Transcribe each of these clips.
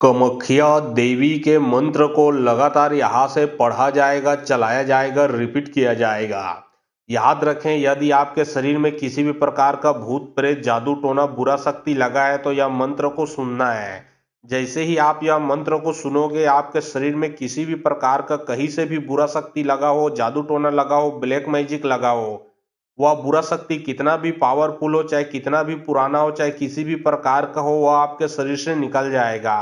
कामाख्या देवी के मंत्र को लगातार यहाँ से पढ़ा जाएगा, चलाया जाएगा, रिपीट किया जाएगा। याद रखें, यदि आपके शरीर में किसी भी प्रकार का भूत प्रेत जादू टोना बुरा शक्ति लगा है तो यह मंत्र को सुनना है। जैसे ही आप यह मंत्र को सुनोगे, आपके शरीर में किसी भी प्रकार का कहीं से भी बुरा शक्ति लगा हो, जादू टोना लगा हो, ब्लैक मैजिक लगा हो, वह बुरा शक्ति कितना भी पावरफुल हो, चाहे कितना भी पुराना हो, चाहे किसी भी प्रकार का हो, वह आपके शरीर से निकल जाएगा।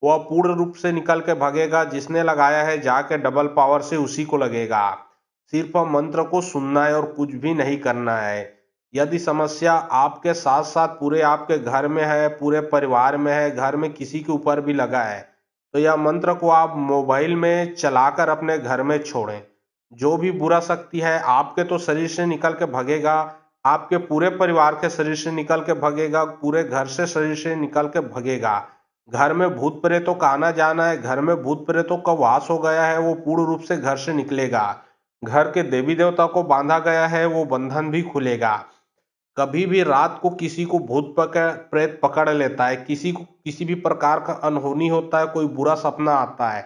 वह पूर्ण रूप से निकल के भागेगा। जिसने लगाया है जाके डबल पावर से उसी को लगेगा। सिर्फ मंत्र को सुनना है और कुछ भी नहीं करना है। यदि समस्या आपके साथ साथ पूरे आपके घर में है, पूरे परिवार में है, घर में किसी के ऊपर भी लगा है, तो यह मंत्र को आप मोबाइल में चलाकर अपने घर में छोड़ें। जो भी बुरा शक्ति है आपके तो शरीर से निकल के भगेगा, आपके पूरे परिवार के शरीर से निकल के भगेगा, पूरे घर से शरीर से निकल के भगेगा। घर में भूत प्रेतों का आना जाना है, घर में भूत प्रेतों का वास हो गया है, वो पूर्ण रूप से घर से निकलेगा। घर के देवी देवता को बांधा गया है, वो बंधन भी खुलेगा। कभी भी रात को किसी को भूत पकड़ प्रेत पकड़ लेता है, किसी को किसी भी प्रकार का अनहोनी होता है, कोई बुरा सपना आता है,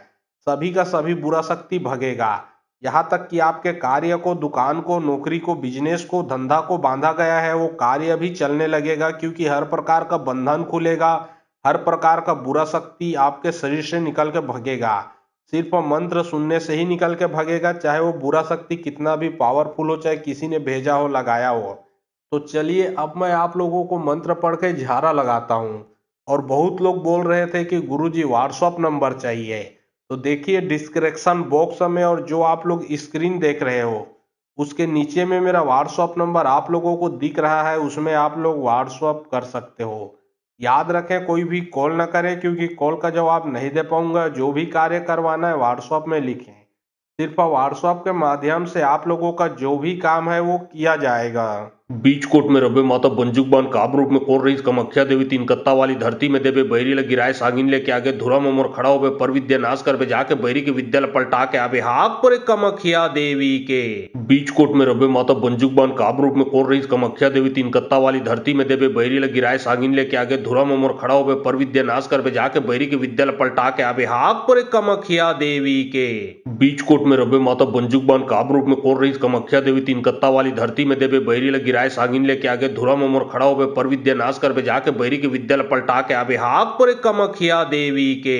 सभी का सभी बुरा शक्ति भगेगा। यहाँ तक कि आपके कार्य को, दुकान को, नौकरी को, बिजनेस को, धंधा को बांधा गया है, वो कार्य भी चलने लगेगा, क्योंकि हर प्रकार का बंधन खुलेगा। हर प्रकार का बुरा शक्ति आपके शरीर से निकल के भगेगा। सिर्फ मंत्र सुनने से ही निकल के भगेगा, चाहे वो बुरा शक्ति कितना भी पावरफुल हो, चाहे किसी ने भेजा हो, लगाया हो। तो चलिए, अब मैं आप लोगों को मंत्र पढ़ के झारा लगाता हूँ। और बहुत लोग बोल रहे थे कि गुरुजी व्हाट्सअप नंबर चाहिए, तो देखिए डिस्क्रिप्शन बॉक्स में और जो आप लोग स्क्रीन देख रहे हो उसके नीचे में मेरा व्हाट्सअप नंबर आप लोगों को दिख रहा है, उसमें आप लोग व्हाट्सअप कर सकते हो। याद रखें, कोई भी कॉल ना करें, क्योंकि कॉल का जवाब नहीं दे पाऊंगा। जो भी कार्य करवाना है व्हाट्सअप में लिखें। सिर्फ व्हाट्सएप के माध्यम से आप लोगों का जो भी काम है वो किया जाएगा। बीच कोट में रबे माता बंजुक बान काब रूप में कोर रही कामाख्या देवी तीन कत्ता वाली धरती में देवे बैरी लगी राय सागिन लेके आगे धुरा मोमोर खड़ा हो पर विद्या नाश कर बे जाके बैरी की विद्या पलटा के आवे हाक पर कामाख्या देवी के। बीच कोट में रबे माता बंजुक बान काब रूप में कोर रही कामाख्या देवी तीन कत्ता वाली धरती में देवे बैरी लगी राय सागिन लेके आगे धुरा मोमोर खड़ा हो पर विद्या नाश कर बे जाके बैरी की विद्या पलटा के आवे हाक पर कामाख्या देवी के। बीच कोट में रबे माता बंजुक बान काब रूप में कोर रही कामाख्या देवी तीन कत्ता वाली धरती में देवे बैरी लगी राय सागिन लेके आगे धुरा मोमोर खड़ा हो पर विद्या नाश कर बे जाके बैरी की विद्या पलटा के आवे हाक पर कामाख्या देवी के।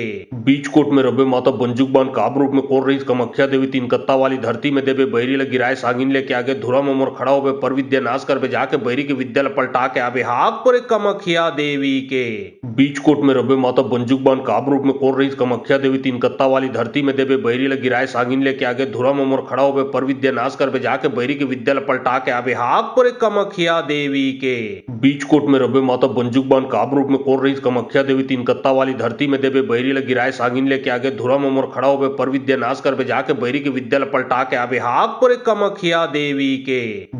बीच कोट में रबे माता बंजुक बान काब रूप में कोर रही कामाख्या देवी तीन कत्ता वाली धरती में देवे बैरी लगी राय सागिन लेके आगे धुरा मोमोर खड़ा हो पर विद्या नाश कर बे जाके बैरी की विद्या पलटा के आवे हाक पर कामाख्या देवी के। बीच कोट में रबे माता बंजुक बान काब रूप में कोर रही कामाख्या देवी तीन कत्ता वाली धरती में देवे बैरी लगी राय सागिन लेके आगे धुरा मोमोर खड़ा हो पर विद्या नाश कर बे जाके बैरी की विद्या पलटा के आवे हाक पर कामाख्या देवी के। बीच कोट में रबे माता बंजुक बान काब रूप में कोर रही कामाख्या देवी तीन कत्ता वाली धरती में देवे बैरी लगी राय सागिन लेके आगे धुरा मोमोर खड़ा हो पर विद्या नाश कर बे जाके बैरी की विद्या पलटा के आवे हाक पर कामाख्या देवी के।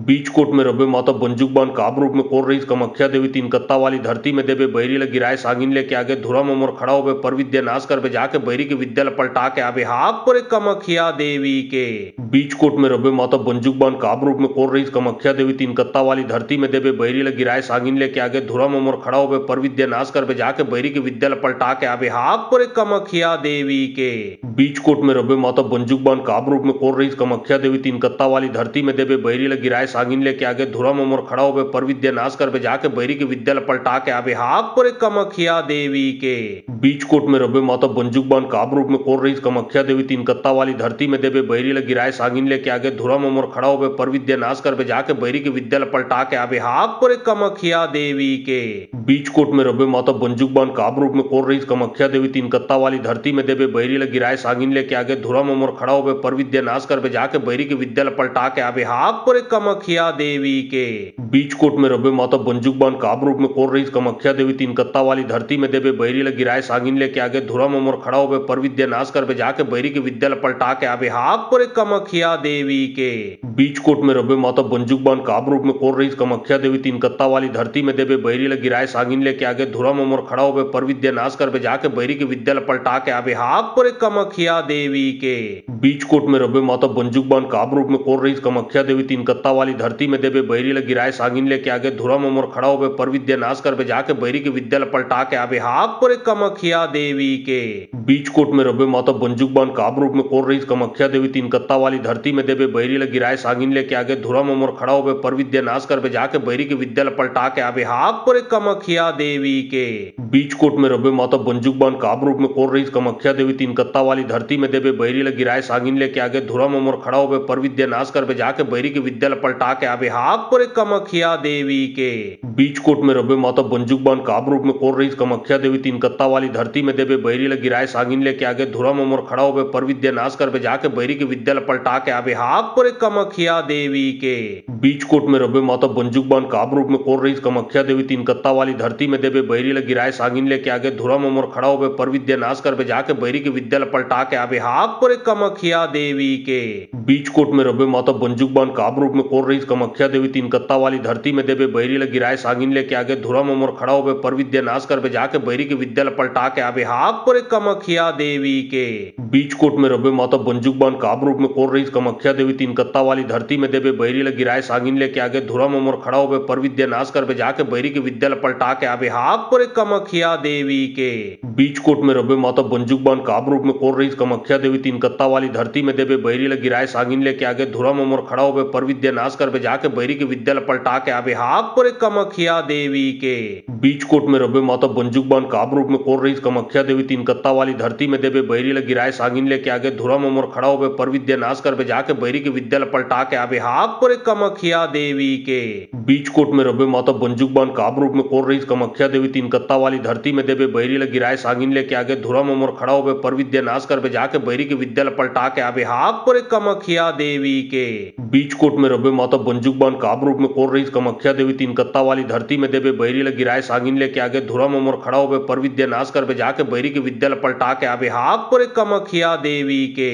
बीच कोट में रबे माता बंजुक बान काब रूप में कोर रही कामाख्या देवी तीन कत्ता वाली धरती में देवे बैरी लगी राय सागिन लेके आगे धुरा मोमोर खड़ा हो पर विद्या नाश कर बे जाके बैरी की विद्या पलटा के आवे हाक पर कामाख्या देवी के। बीच कोट में रबे माता बंजुक बान काब रूप में कोर रही कामाख्या देवी तीन कत्ता वाली धरती में देवे बैरी लगी राय सागिन लेके आगे धुरा मोमोर खड़ा हो पर विद्या नाश कर बे जाके बैरी की विद्या पलटा के आवे हाक पर कामाख्या देवी के। बीच कोट में रबे माता बंजुक बान काब रूप में कोर रही कामाख्या देवी तीन कत्ता वाली धरती में देवे बैरी लगी राय सागिन लेके आगे धुरा मोमोर खड़ा हो पर विद्या नाश कर बे जाके बैरी की विद्या पलटा के आवे हाक पर कामाख्या देवी के। बीच कोट में रबे माता बंजुक बान काब रूप में कोर रही कामाख्या देवी तीन कत्ता वाली धरती में देवे बैरी लगी राय सागिन लेके आगे धुरा मोमोर खड़ा हो पर विद्या नाश कर बे जाके बैरी की विद्या पलटा के आवे हाक पर कामाख्या देवी के। बीच कोट में रबे माता बंजुक बान काब रूप में कोर रही कामाख्या देवी तीन कत्ता वाली धरती में देवे बैरी लगी राय सागिन लेके आगे धुरा मोमोर खड़ा हो पर विद्या नाश कर बे जाके बैरी की विद्या पलटा के आवे हाक पर कामाख्या देवी के। बीच कोट में रबे माता बंजुक बान काब रूप में कोर रही कामाख्या देवी तीन कत्ता वाली धरती में देवे बैरी लगी राय सागिन लेके आगे धुरा मोमोर खड़ा हो पर विद्या नाश कर बे जाके बैरी की विद्या पलटा के आवे हाक पर कामाख्या देवी के। बीच कोट में रबे माता बंजुक बान काब रूप में कोर रही कमख्या देवी तीन कत्ता वाली धरती में देवे बैरी लग गिराए सागिन लेके आगे धुरा मोर खड़ा होवे पर विद्या नाश कर बे जाके बैरी के विद्या पलटा के आवे हाक पर कमख्या देवी के बीच कोट में रबे माता बंजुकबान काब रूप में कोर रही कमख्या देवी तीन कत्ता वाली धरती में देवे बैरी लग गिराए सागिन लेके आगे धुरा मोर खड़ा होवे पर विद्या नाश कर बे जाके बैरी के विद्या पलटा के आवे हाक पर कमख्या देवी के बीच कोट में रबे माता बंजुकबान काब रूप में कोर रही कमख्या देवी तीन कत्ता वाली धरती में देवे बैरी लग गिराए सागिन लेके आगे धुरा मोर खड़ा होवे पर विद्या नाश कर बे जाके बैरी के विद्या पलटा के आवे हाक पर कमख्या देवी के बीच कोट में रबे माता बंजुकबान काब रूप में कोर रही कमख्या देवी तीन कत्ता वाली धरती में देवे बैरी लग गिराए सागिन लेके आगे धुरा मोर खड़ा होवे पर विद्या नाश कर बे जाके बैरी के विद्या पलटा के आवे हाक पर कमख्या देवी के बीच कोट में रबे माता बंजुकबान काब रूप में कोर रही कमख्या देवी तीन कत्ता वाली धरती में देवे बैरी लग गिराए सागिन लेके आगे धुरा मोर खड़ा होवे पर विद्या नाश कर बे जाके बैरी के विद्या पलटा के आवे हाक पर कमख्या देवी के बीच कोट में रबे माता बंजुकबान काब रूप में कोर रही कमख्या देवी तीन कत्ता वाली धरती में देवे बैरी लग गिराए सागिन लेके आगे धुरा मोर खड़ा होवे पर विद्या नाश कर बे जाके बैरी के विद्या पलटा के आवे हाक पर कमख्या देवी के बीच कोट में रबे माता बंजुकबान काब रूप में कोर रही कमख्या देवी तीन कत्ता वाली धरती में देवे बैरी लग गिराए सागिन लेके आगे धुरा मोर खड़ा होवे पर विद्या नाश कर बे जाके बैरी के विद्या पलटा के आवे हाक पर कमख्या देवी के बीच कोट में रबे माता बंजुकबान काब रूप में कोर रही कमख्या देवी तीन कत्ता वाली धरती में देवे बैरी लग गिराए सागिन लेके आगे धुरा मोर खड़ा होवे पर विद्या नाश कर बे जाके बैरी के विद्या पलटा के आवे हाक पर कमख्या देवी के बीच कोट में रबे माता बंजुकबान काब रूप में कोर रही कमख्या देवी तीन कत्ता वाली धरती में देवे बैरी लग गिराए सागिन लेके आगे धुरा मोर खड़ा होवे पर विद्या नाश कर बे जाके बैरी के विद्या पलटा के आवे हाक पर कमख्या देवी के बीच कोट में रबे माता बंजुकबान काब रूप में कोर रही कमख्या देवी तीन कत्ता वाली धरती में देवे बैरी लग गिराए सागिन लेके आगे धुरा मोर खड़ा होवे पर विद्या नाश कर बे जाके बैरी के विद्या पलटा के आवे हाक पर कमख्या देवी के बीच कोट में रबे माता बंजुकबान काब रूप में कोर रही कमख्या देवी तीन कत्ता वाली धरती में देवे बैरी लग गिराए सागिन लेके आगे धुरा मोर खड़ा होवे पर विद्या नाश कर बे जाके बैरी के विद्या पलटा के आवे हाक पर कमख्या देवी के बीच कोट में रबे माता बंजुकबान काब रूप में कोर रही कमख्या देवी तीन कत्ता वाली धरती में देवे बैरी लग गिराए सागिन लेके आगे धुरा मोर खड़ा होवे पर विद्या नाश कर बे जाके बैरी के विद्या पलटा के आवे हाक पर कमख्या देवी के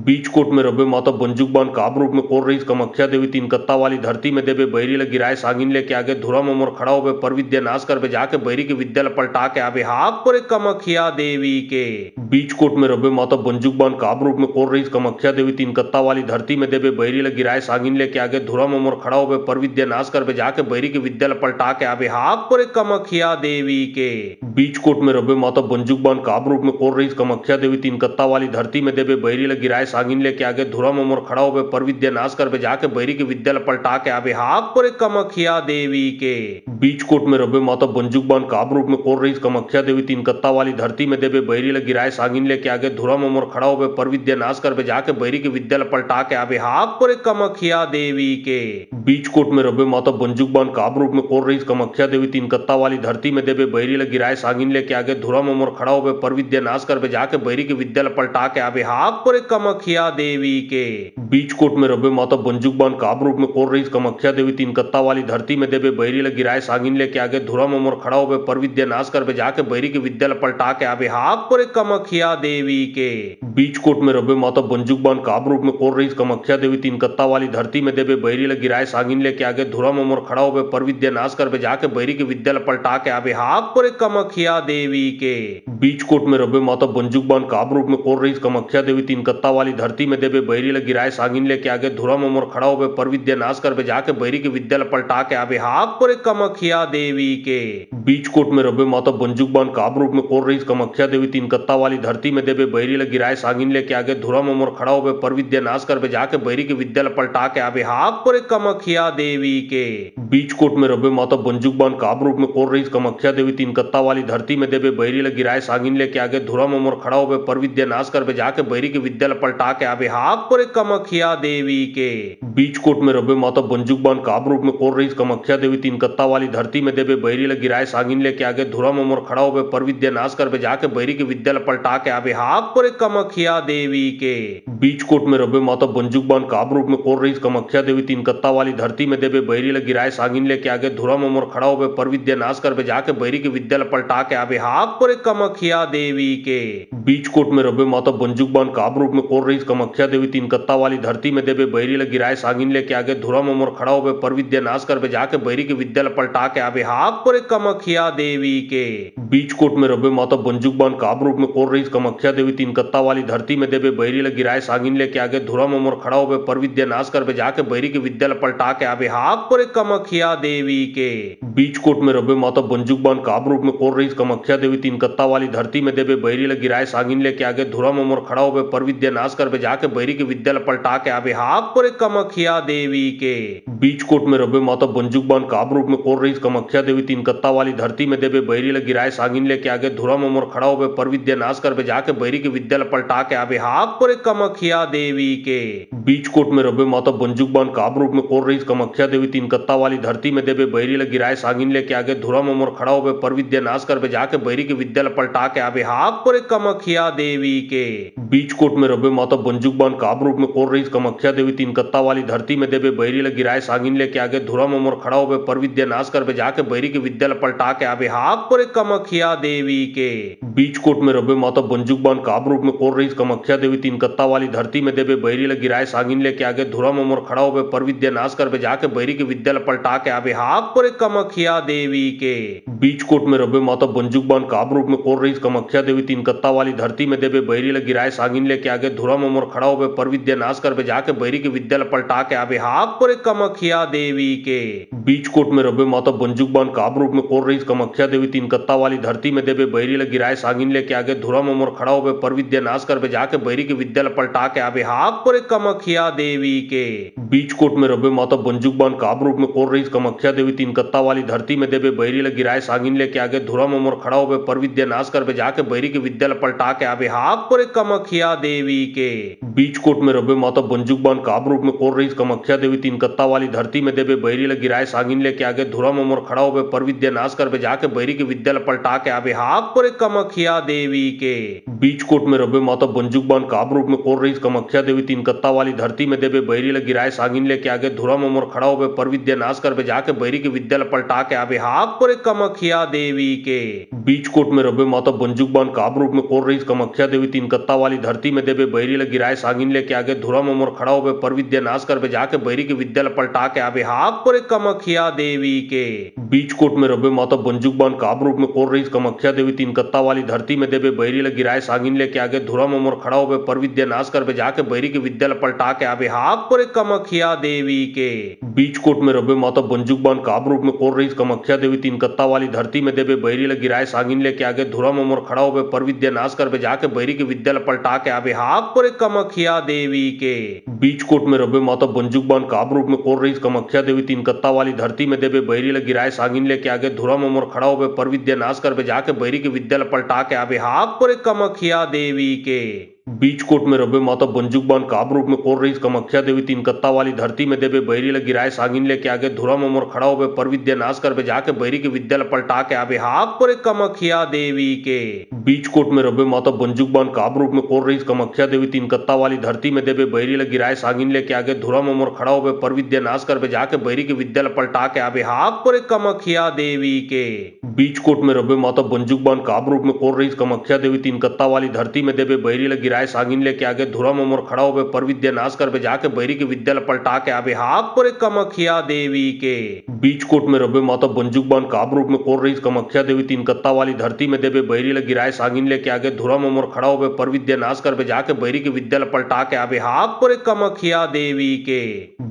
बीच कोट में रबे माता बंजुकबान काब रूप में कोर रही कमख्या देवी तीन कत्ता वाली धरती में देवे बैरी लग गिराए सागिन लेके आगे धुरा मोर खड़ा होवे पर विद्या नाश कर बे जाके बैरी के विद्या पलटा के आवे हाक पर कमख्या देवी के बीच कोट में रबे माता बंजुकबान काब रूप में कोर रही कमख्या देवी तीन कत्ता वाली धरती में देवे बैरी लग गिराए सागिन लेके आगे धुरा मोर खड़ा होवे पर विद्या नाश कर बे जाके बैरी के विद्या पलटा के आवे हाक पर कमख्या देवी के बीच कोट में रबे माता बंजुकबान काब रूप में कोर रही कमख्या देवी तीन कत्ता वाली धरती में देवे बैरी लग गिराए सागिन लेके आगे धुरा मोर खड़ा होवे पर विद्या नाश कर बे जाके बैरी के विद्या पलटा के आवे हाक पर कमख्या देवी के बीच कोट में रबे माता बंजुकबान काब रूप में कोर रही कमख्या देवी तीन कत्ता वाली धरती में देवे बैरी लग गिराए सागिन लेके आगे धुरा मोर खड़ा होवे पर विद्या नाश कर बे जाके बैरी के विद्या पलटा के आवे हाक पर कमख्या देवी के बीच कोट में रबे माता बंजुकबान काब रूप में कोर रही कमख्या देवी तीन कत्ता वाली धरती में देवे बैरी लग गिराए सागिन लेके आगे धुरा मोर खड़ा होवे पर विद्या नाश कर बे जाके बैरी के विद्या पलटा के आवे हाक पर कमख्या देवी के बीच कोट में रबे माता बंजुकबान काब रूप में कोर रही कमख्या देवी तीन कत्ता वाली धरती में देवे बैरी लग गिराए सागिन लेके आगे धुरा मोर खड़ा होवे पर विद्या नाश कर बे जाके बैरी के विद्या पलटा के आवे हाक पर कमख्या देवी के बीच कोट में रबे माता बंजुकबान काब रूप में कोर रही कमख्या देवी तीन कत्ता वाली धरती में देवे बैरी लग गिराए सागिन लेके आगे धुरा मोर खड़ा होवे पर विद्या नाश कर बे जाके बैरी के विद्या पलटा के आवे हाक पर कमख्या देवी के बीच कोट में रबे माता बंजुकबान काब रूप में कोर रही कमख्या देवी तीन कत्ता वाली धरती में देवे बैरी लग गिराए सागिन लेके आगे धुरा मोर खड़ा होवे पर विद्या नाश कर बे जाके बैरी के विद्या पलटा के आवे हाक पर कमख्या देवी के बीच कोट में रबे माता बंजुकबान काब रूप में कोर रही कमख्या देवी तीन कत्ता वाली धरती में देवे बैरी लग गिराए सागिन लेके आगे धुरा मोर खड़ा होवे पर विद्या नाश कर बे जाके बैरी के विद्या पलटा के आवे हाक पर कमख्या देवी के बीच कोट में रबे माता बंजुकबान काब रूप में कोर रही कमख्या देवी तीन कत्ता वाली धरती में देवे बैरी लग गिराए सागिन लेके आगे धुरा मोर खड़ा होवे पर विद्या नाश कर बे जाके बैरी के विद्या पलटा के आवे हाक पर कमख्या देवी के बीच कोट में रबे माता बंजुकबान काब रूप में कोर रही कमख्या देवी तीन कत्ता वाली धरती में देवे बैरी लग गिराए सागिन लेके आगे धुरा मोर खड़ा होवे पर विद्या नाश कर बे जाके बैरी के विद्या पलटा के आवे हाक पर कमख्या देवी के बीच कोट में रबे माता बंजुकबान काब रूप में कोर रही कमख्या देवी तीन कत्ता वाली धरती में देवे बैरी लग गिराए सागिन लेके आगे धुरा मोर खड़ा होवे पर विद्या नाश कर बे जाके बैरी के विद्या पलटा के आवे हाक पर कमख्या देवी के बीच कोट में रबे माता बंजुकबान काब रूप में कोर रही कमख्या देवी तीन कत्ता वाली धरती में देवे बैरी लग गिराए सागिन लेके आगे धुरा मोर खड़ा होवे पर विद्या नाश कर बे जाके बैरी के विद्यालय पलटा के आवे हाक पर कमख्या देवी के बीच कोट में रबे माता बंजुक बान काब रूप में कोर रही कमख्या देवी तीन कत्ता वाली धरती में देवे बैरी लगी राय सागिन लेके आगे धुरा मोर खड़ा हो पर विद्या नाश कर बे जाके बैरी के विद्यालय पलटा के आवे हाक पर कमख्या देवी के बीच कोट में रबे माता बंजुक बान काब रूप में कोर रही कमख्या देवी तीन कत्ता वाली धरती में देवे बैरी लगी राय सागिन लेके आगे धुरा मोर खड़ा हो पर विद्या नाश कर बे जाके बैरी के विद्यालय पलटा के आवे हाक पर कमख्या देवी के बीच कोट में रबे माता बंजुक बान काब रूप में कोर रही कमख्या देवी तीन कत्ता वाली धरती में देवे बैरी लगी राय सागिन लेके आगे धुरा मोर खड़ा हो पर विद्या नाश कर बे जाके बैरी के विद्यालय पलटा के आवे हाक पर कमख्या देवी के बीच कोट में रबे माता बंजुक बान काब रूप में कोर रही कमख्या देवी तीन कत्ता वाली धरती में देवे बैरी लगी राय सागिन लेके आगे धुरा मोर खड़ा हो पर विद्या नाश कर बे जाके बैरी के विद्यालय पलटा के आवे हाक पर कमख्या देवी के बीच कोट में रबे माता बंजुक बान काब रूप में कोर रही कमख्या देवी तीन कत्ता वाली धरती में देवे बैरी लगी राय सागिन लेके आगे धुरा मोर खड़ा हो पर विद्या नाश कर बे जाके बैरी के विद्यालय पलटा के आवे हाक पर कमख्या देवी के बीच कोट में रबे माता बंजुक बान काब रूप में कोर रही कमख्या देवी तीन कत्ता वाली धरती में देवे बैरी लगी राय सागिन लेके आगे धुरा मोर खड़ा हो पर विद्या नाश कर बे जाके बैरी के विद्यालय पलटा के आवे हाक पर कमख्या देवी के बीच कोट में रबे माता बंजुक बान काब रूप में कोर रही कमख्या देवी तीन कत्ता वाली धरती में देवे बैरी लगी राय सागिन लेके आगे धुरा मोर खड़ा हो पर विद्या नाश कर बे जाके बैरी के विद्यालय पलटा के आवे हाक पर कमख्या देवी के बीच कोट में रबे माता बंजुक बान काब रूप में कोर रही कमख्या देवी तीन कत्ता वाली धरती में देवे बैरी लगी राय सागिन लेके आगे धुरा मोर खड़ा हो पर विद्या नाश कर बे जाके बैरी के विद्यालय पलटा के आवे हाक पर कमख्या देवी के बीच कोट में रबे माता बंजुक बान काब रूप में कोर रही कमख्या देवी तीन कत्ता वाली धरती में देवे बैरी लगी राय सागिन लेके आगे धुरा मोर खड़ा हो पर विद्या नाश कर बे जाके बैरी के विद्यालय पलटा के आवे हाक पर कमख्या देवी के बीच कोट में रबे माता बंजुक बान काब रूप में कोर रही कमख्या देवी तीन कत्ता वाली धरती में देवे बैरी लगी राय सागिन लेके आगे धुरा मोर खड़ा हो पर विद्या नाश कर बे जाके बैरी के विद्यालय पलटा के आवे हाक पर कमख्या देवी के बीच कोट में रबे माता बंजुक बान काब रूप में कोर रही कमख्या देवी तीन कत्ता वाली धरती में देवे बैरी लगी राय सागिन लेके आगे धुरा मोर खड़ा हो पर विद्या नाश कर बे जाके बैरी के विद्यालय पलटा के आवे हाक पर कमख्या देवी के बीच कोट में रबे माता बंजुक बान काब रूप में कोर रही कमख्या देवी तीन कत्ता वाली धरती में देवे बैरी लगी राय सागिन लेके आगे धुरा मोर खड़ा हो पर विद्या नाश कर बे जाके बैरी के विद्यालय पलटा के आवे हाक पर कमख्या देवी के बीच कोट में रबे माता बंजुक बान काब रूप में कोर रही कमख्या देवी तीन कत्ता वाली धरती में देवे बैरी लगी राय सागिन लेके आगे धुरा मोर खड़ा हो पर विद्या नाश कर बे जाके बैरी के विद्यालय पलटा के आवे हाक पर कमख्या देवी के बीच कोट में रबे माता बंजुक बान काब रूप में कोर रही कमख्या देवी तीन कत्ता वाली धरती में देवे बैरी लगी राय सागिन लेके आगे धुरा मोर खड़ा हो पर विद्या नाश कर बे जाके बैरी के विद्यालय पलटा के आवे हाक पर कमख्या देवी के बीच कोट में रबे माता बंजुक बान काब रूप में कोर रही कमख्या देवी तीन कत्ता वाली धरती में देवे बैरी लगी राय सागिन लेके आगे धुरा मोर खड़ा हो पर विद्या नाश कर बे जाके बैरी के विद्यालय पलटा के आवे हाक पर कमख्या देवी के बीच कोट में रबे माता बंजुक बान काब रूप में कोर रही कमख्या देवी तीन कत्ता वाली धरती में देवे बैरी लगी राय सागिन लेके आगे धुरा मोर खड़ा हो पर विद्या नाश कर बे जाके बैरी के विद्यालय पलटा के आवे हाक पर कमख्या देवी के बीच कोट में रबे माता बंजुक बान काब रूप में कोर रही कमख्या देवी तीन कत्ता वाली धरती में देवे बैरी लगी राय सागिन लेके आगे धुरा मोर खड़ा हो पर विद्या नाश कर बे जाके बैरी के विद्यालय पलटा के आवे हाक पर कमख्या देवी के बीच कोट में रबे माता बंजुक बान काब रूप में कोर रही कमख्या देवी तीन कत्ता वाली धरती में देवे बैरी लगी राय सागिन लेके आगे धुरा मोर खड़ा हो पर विद्या नाश कर बे जाके बैरी के विद्यालय पलटा के आवे हाक पर कमख्या देवी के बीच कोट में रबे माता बंजुक बान काब रूप में कोर रही कमख्या देवी तीन कत्ता वाली धरती में देवे बैरी लगी राय सागिन लेके आगे धुरा मोर खड़ा हो पर विद्या नाश कर बे जाके बैरी के विद्यालय पलटा के आवे हाक पर कमख्या देवी के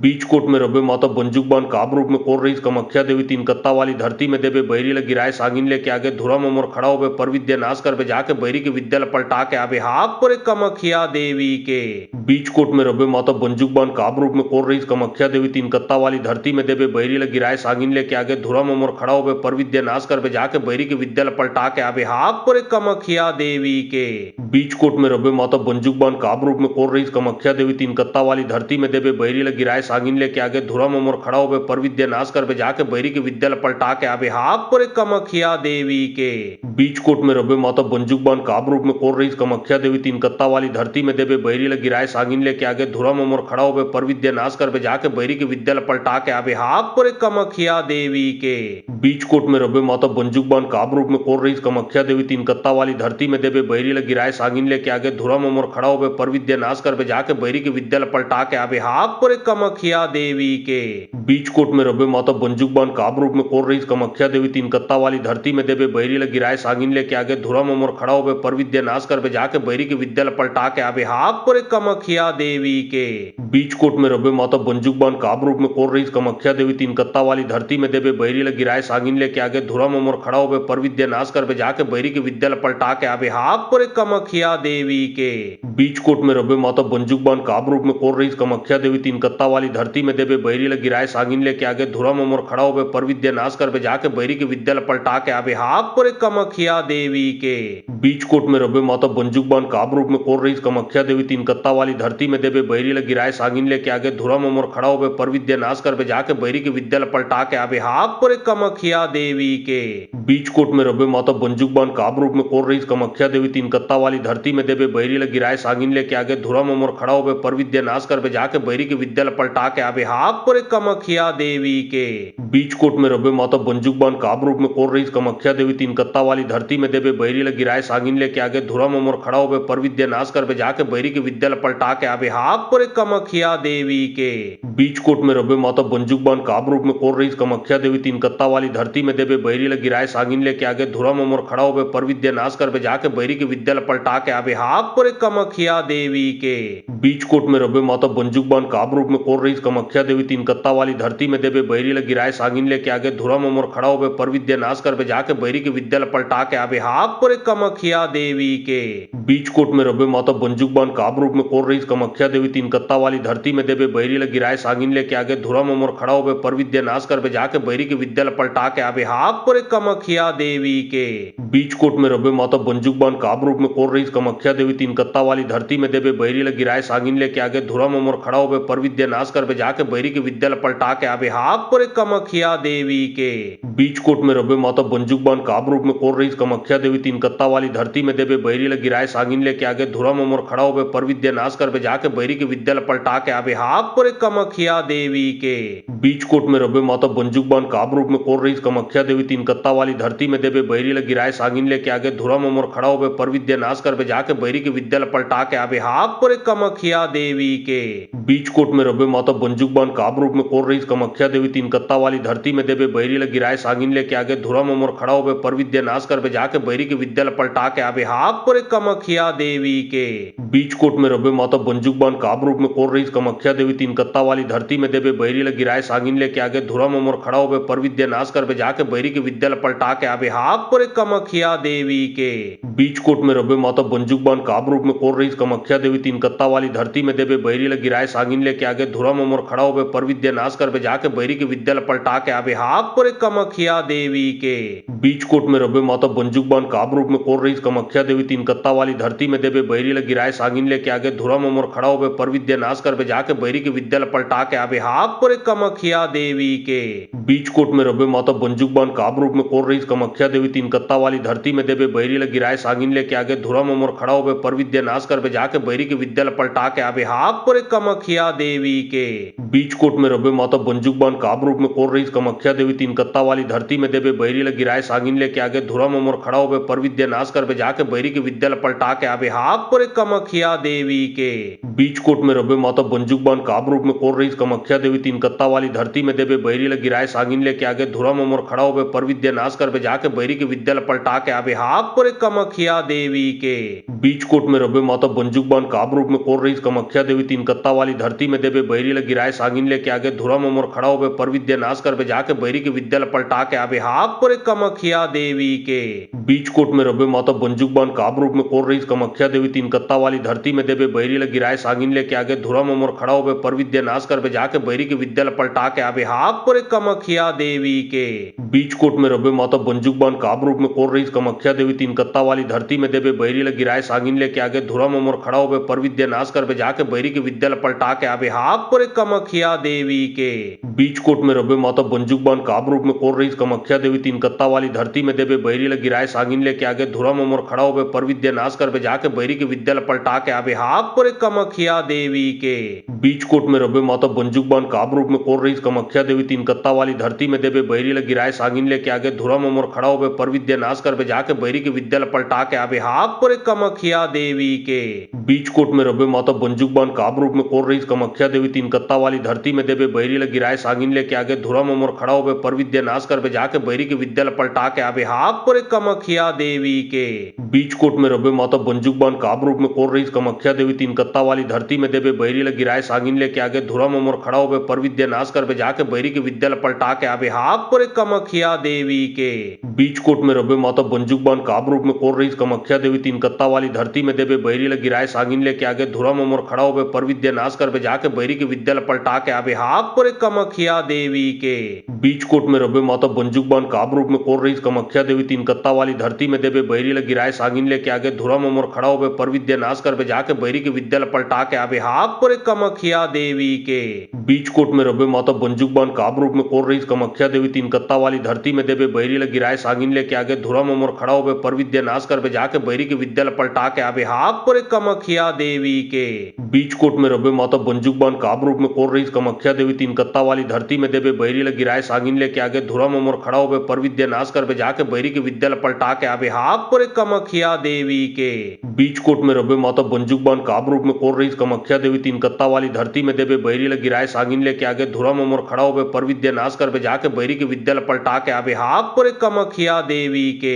बीच कोट में रबे माता बंजुक बान काब रूप में कोर रही कमख्या देवी तीन कत्ता वाली धरती में देवे बैरी लगी राय सागिन लेके आगे धुरा मोर खड़ा हो पर विद्या नाश कर बे जाके बैरी के विद्यालय पलटा के आवे हाक पर कमख्या देवी के बीच कोट में रबे माता बंजुक बान काब रूप में कोर रही कमख्या देवी तीन कत्ता वाली धरती में देवे बैरी लगी राय सागिन लेके आगे धुरा मोर खड़ा हो पर विद्या नाश कर बे जाके बैरी के विद्यालय पलटा के आवे हाक पर कमख्या देवी के बीच कोट में रबे माता बंजुक बान काब रूप में कोर रही कमख्या देवी तीन कत्ता वाली धरती में देवे बैरी लगी राय सागिन लेके आगे धुरा मोर खड़ा हो पर विद्या नाश कर बे जाके बैरी के विद्यालय पलटा के आवे हाक पर कमख्या कामाख्या देवी के बीचकोट में रबे माता बंजुकबान काब रूप में कोर रही कामाख्या देवी तीन कत्ता वाली धरती में देवे बैरी लगी राय सागिन लेके आगे धुरा मोमर खड़ा होवे पर विद्या नाश कर जाके बैरी की विद्या पलटा के आवे हाथ पर कामाख्या देवी के बीचकोट में रबे माता बंजुकबान काब रूप में कोर रही कामाख्या देवी तीन कत्ता वाली धरती में देवे बैरी लगी राय सागिन लेके आगे धुरा मोमर खड़ा होवे पर विद्या नाश कर जाके बैरी की विद्या पलटा के आवे हाथ पर कामाख्या देवी के बीचकोट में रबे माता बंजुकबान काब रूप में कोर रही कामाख्या देवी तीन कत्ता वाली धरती में देवे बैरी लगी राय सागिन लेके आगे धुरा मोमर खड़ा होवे पर विद्या नाश कर जाके बैरी की विद्या पलटा के आवे हाथ पर कामाख्या देवी के बीचकोट में रबे माता बंजुकबान काब रूप में कोर रही कामाख्या देवी तीन कत्ता वाली धरती में देवे बैरी लगी राय सागिन लेके आगे धुरा मोमर खड़ा होवे पर विद्या नाश कर जाके बैरी की विद्या पलटा के आवे हाथ पर कामाख्या देवी के बीचकोट में रबे माता बंजुकबान काब रूप में कोर रही कामाख्या देवी तीन कत्ता वाली धरती में देवे बैरी लगी राय सागिन लेके आगे धुरा मोमर खड़ा होवे पर विद्या नाश कर जाके बैरी की विद्या पलटा के आवे हाथ पर कामाख्या देवी के बीचकोट में रबे माता बंजुकबान काब रूप में कोर रही कामाख्या देवी तीन कत्ता वाली धरती में देवे बैरी लगी राय सागिन लेके आगे धुरा मोमर खड़ा होवे पर विद्या नाश कर जाके बैरी की विद्या पलटा के आवे हाथ पर कामाख्या देवी के बीचकोट में रबे माता बंजुकबान काब रूप में कोर रही कामाख्या देवी तीन कत्ता वाली धरती में देवे बैरी लगी राय सागिन लेके आगे धुरा मोमर खड़ा होवे पर विद्या नाश कर जाके बैरी की विद्या पलटा के आवे हाथ पर कामाख्या देवी के बीचकोट में रबे माता बंजुकबान काब रूप में कोर रही कामाख्या देवी तीन कत्ता वाली धरती में देवे बैरी लगी राय सागिन लेके आगे धुरा मोमर खड़ा होवे पर विद्या नाश कर जाके बैरी की विद्या पलटा के आवे हाथ पर कामाख्या देवी के बीचकोट में रबे माता बंजुकबान काब रूप में कोर रही कामाख्या देवी तीन कत्ता वाली धरती में देवे बैरी लगी राय सागिन लेके आगे धुरा मोमर खड़ा होवे पर विद्या नाश कर जाके बैरी की विद्या पलटा के आवे हाथ पर कामाख्या देवी के बीचकोट में रबे माता बंजुकबान काब रूप में कोर रही कामाख्या देवी तीन कत्ता वाली धरती में देवे बैरी लगी राय सागिन लेके आगे धुरा मोमर खड़ा होवे पर विद्या नाश कर जाके बैरी की विद्या पलटा के आवे हाथ पर कामाख्या देवी के बीचकोट में रबे माता बंजुकबान काब रूप में कोर रही कामाख्या देवी तीन कत्ता वाली धरती में देवे बैरी लगी राय सागिन लेके आगे धुरा मोमर खड़ा होवे पर विद्या नाश कर जाके बैरी की विद्या पलटा के आवे हाथ पर कामाख्या देवी के बीचकोट में रबे माता बंजुकबान काब रूप में कोर रही कामाख्या देवी तीन कत्ता वाली धरती में देवे बैरी लगी राय सागिन लेके आगे धुरा मोमर खड़ा होवे पर विद्या नाश कर जाके बैरी की विद्या पलटा के आवे हाथ पर कामाख्या देवी के बीचकोट में रबे माता बंजुकबान काब रूप में कोर रही कामाख्या देवी तीन कत्ता वाली धरती में देवे बैरी लगी राय सागिन लेके आगे धुरा मोमर खड़ा होवे पर विद्या नाश कर जाके बैरी की विद्या पलटा के आवे हाथ पर कामाख्या देवी के बीचकोट में रबे माता बंजुकबान काब रूप में कोर रही कामाख्या देवी तीन कत्ता वाली धरती में देवे बैरी लगी राय सागिन लेके आगे धुरा मोमर खड़ा होवे पर विद्या नाश कर जाके बैरी की विद्या पलटा के आवे हाथ पर कामाख्या देवी के बीचकोट में रबे माता बंजुकबान काब रूप में कोर रही कामाख्या देवी तीन कत्ता वाली धरती में देवे बैरी लगी राय सागिन लेके आगे धुरा मोमर खड़ा होवे पर विद्या नाश कर जाके बैरी की विद्या पलटा के आवे हाथ पर कामाख्या देवी के बीचकोट में रबे माता बंजुकबान काब रूप में कोर रही कामाख्या देवी तीन कत्ता वाली धरती में देवे बैरी लगी राय सागिन लेके आगे धुरा मोमर खड़ा होवे पर विद्या नाश कर जाके बैरी की विद्या पलटा के आवे हाथ पर कामाख्या देवी के बीचकोट में रबे माता बंजुकबान काब रूप में कोर रही कामाख्या देवी तीन कत्ता वाली धरती में देवे बैरी लगी राय सागिन लेके आगे धुरा मोमर खड़ा होवे पर विद्या नाश कर जाके बैरी की विद्या पलटा के आवे हाथ पर कामाख्या देवी के बीचकोट में रबे माता बंजुकबान काब रूप में कोर रही कामाख्या देवी तीन कत्ता वाली धरती में देवे बैरी लगी राय सागिन लेके आगे धुरा मोमर खड़ा होवे पर विद्या नाश कर जाके बैरी की विद्या पलटा के आवे हाथ पर कामाख्या देवी के बीचकोट में रबे माता बंजुकबान काब रूप में कोर रही कामाख्या देवी तीन कत्ता वाली धरती में देवे बैरी लगी राय सागिन लेके आगे धुरा मोमर खड़ा होवे पर विद्या नाश कर जाके बैरी की विद्या पलटा के आवे हाथ पर कामाख्या देवी के बीचकोट में रबे माता बंजुकबान काब रूप में कोर रही कामाख्या देवी तीन कत्ता वाली धरती में देवे बैरी लगी राय सागिन लेके आगे धुरा मोमर खड़ा होवे पर विद्या नाश कर जाके बैरी की विद्या पलटा के आवे हाथ पर कामाख्या देवी के बीचकोट में रबे माता बंजुकबान काब रूप में कोर रही कामाख्या देवी तीन कत्ता वाली धरती में देवे बैरी लगी राय सागिन लेके आगे धुरा मोमर खड़ा होवे पर विद्या नाश कर जाके बैरी की विद्या पलटा के आवे हाथ पर कामाख्या देवी के बीचकोट में रबे माता बंजुकबान काब रूप में कोर रही कामाख्या देवी तीन कत्ता वाली धरती में देवे बैरी लगी राय सागिन लेके आगे धुरा मोमर खड़ा होवे पर विद्या नाश कर जाके बैरी की विद्या पलटा के आवे हाथ पर कामाख्या देवी के बीचकोट में रबे माता बंजुकबान काब रूप में कोर रही कामाख्या देवी तीन कत्ता वाली धरती में देवे बैरी लगी राय सागिन लेके आगे धुरा मोमर खड़ा होवे पर विद्या नाश कर जाके बैरी की विद्या पलटा के आवे हाथ पर कामाख्या देवी के बीचकोट में रबे माता बंजुकबान काब रूप में कोर रही कामाख्या देवी तीन कत्ता वाली धरती में देवे बैरी लगी राय सागिन लेके आगे धुरा मोमर खड़ा होवे पर विद्या नाश कर जाके बैरी की विद्या पलटा के आवे हाथ पर कामाख्या देवी के बीचकोट में रबे माता बंजुकबान काब रूप में कोर रही कामाख्या देवी तीन तीन कत्ता वाली धरती में देवे बैरी ल गिराए सांगिन लेके आगे धुरा मोर खड़ा होवे पर विद्या नाश करवे जाके बैरी के विद्या ल पलटा के आवे हाथ पर कमखिया देवी के बीच कोट में रबे माता बंजुक बान काब रूप में कोर रही कमख्या देवी तीन कत्ता वाली धरती में देवे बैरी ल गिराए सांगिन लेके आगे धुरा मोर खड़ा होवे पर विद्या नाश करवे जाके बैरी के विद्या ल पलटा के आवे हाथ पर कमखिया देवी के बीच कोट में रबे माता बंजुक बान काब रूप में कोर रही कमख्या देवी तीन कत्ता वाली धरती में देवे बैरी ल गिराए सांगिन लेके आगे धुरा मोर खड़ा होवे पर विद्या नाश करवे जाके बैरी के विद्या ल पलटा के आवे हाथ पर कमखिया देवी के बीच कोट में रबे माता बंजुक बान काब रूप में कोर रही कमख्या देवी तीन कत्ता वाली धरती में देवे बैरी ल गिराए सांगिन लेके आगे धुरा मोर खड़ा होवे पर विद्या नाश करवे जाके बैरी के विद्या ल पलटा के आवे हाथ पर कमखिया देवी के बीच कोट में रबे माता बंजुक बान काब रूप में कोर रही कमख्या देवी तीन कत्ता वाली धरती में देवे बैरी ल गिराए सांगिन लेके आगे धुरा मोर खड़ा होवे पर विद्या नाश करवे जाके बैरी के विद्या ल पलटा के आवे हाथ पर कमखिया देवी के बीच कोट में रबे माता बंजुक बान काब रूप में कोर रही कमख्या देवी तीन कत्ता वाली धरती में देवे बैरी ल गिराए सांगिन लेके आगे धुरा मोर खड़ा होवे पर विद्या नाश करवे जाके बैरी के विद्या ल पलटा के आवे हाथ पर कमखिया देवी के बीच कोट में रबे माता बंजुक बान काब रूप में कोर रही कमख्या देवी तीन कत्ता वाली धरती में देवे बैरी ल गिराए सांगिन लेके आगे धुरा मोर खड़ा होवे पर विद्या नाश करवे जाके बैरी के विद्या ल पलटा के आवे हाथ पर कमखिया देवी के बीच कोट में रबे माता बंजुक बान काब रूप में कोर रही कमख्या देवी तीन कत्ता वाली धरती में देवे बैरी ल गिराए सांगिन लेके आगे धुरा मोर खड़ा होवे पर विद्या नाश करवे जाके बैरी के विद्या ल पलटा के आवे हाथ पर कमखिया देवी के बीच कोट में रबे माता बंजुक बान काब रूप में कोर रही कमख्या देवी तीन कत्ता वाली धरती में देवे बैरी ल गिराए सांगिन लेके आगे धुरा मोर खड़ा होवे पर विद्या नाश करवे जाके बैरी के विद्या ल पलटा के आवे हाथ पर कमखिया देवी के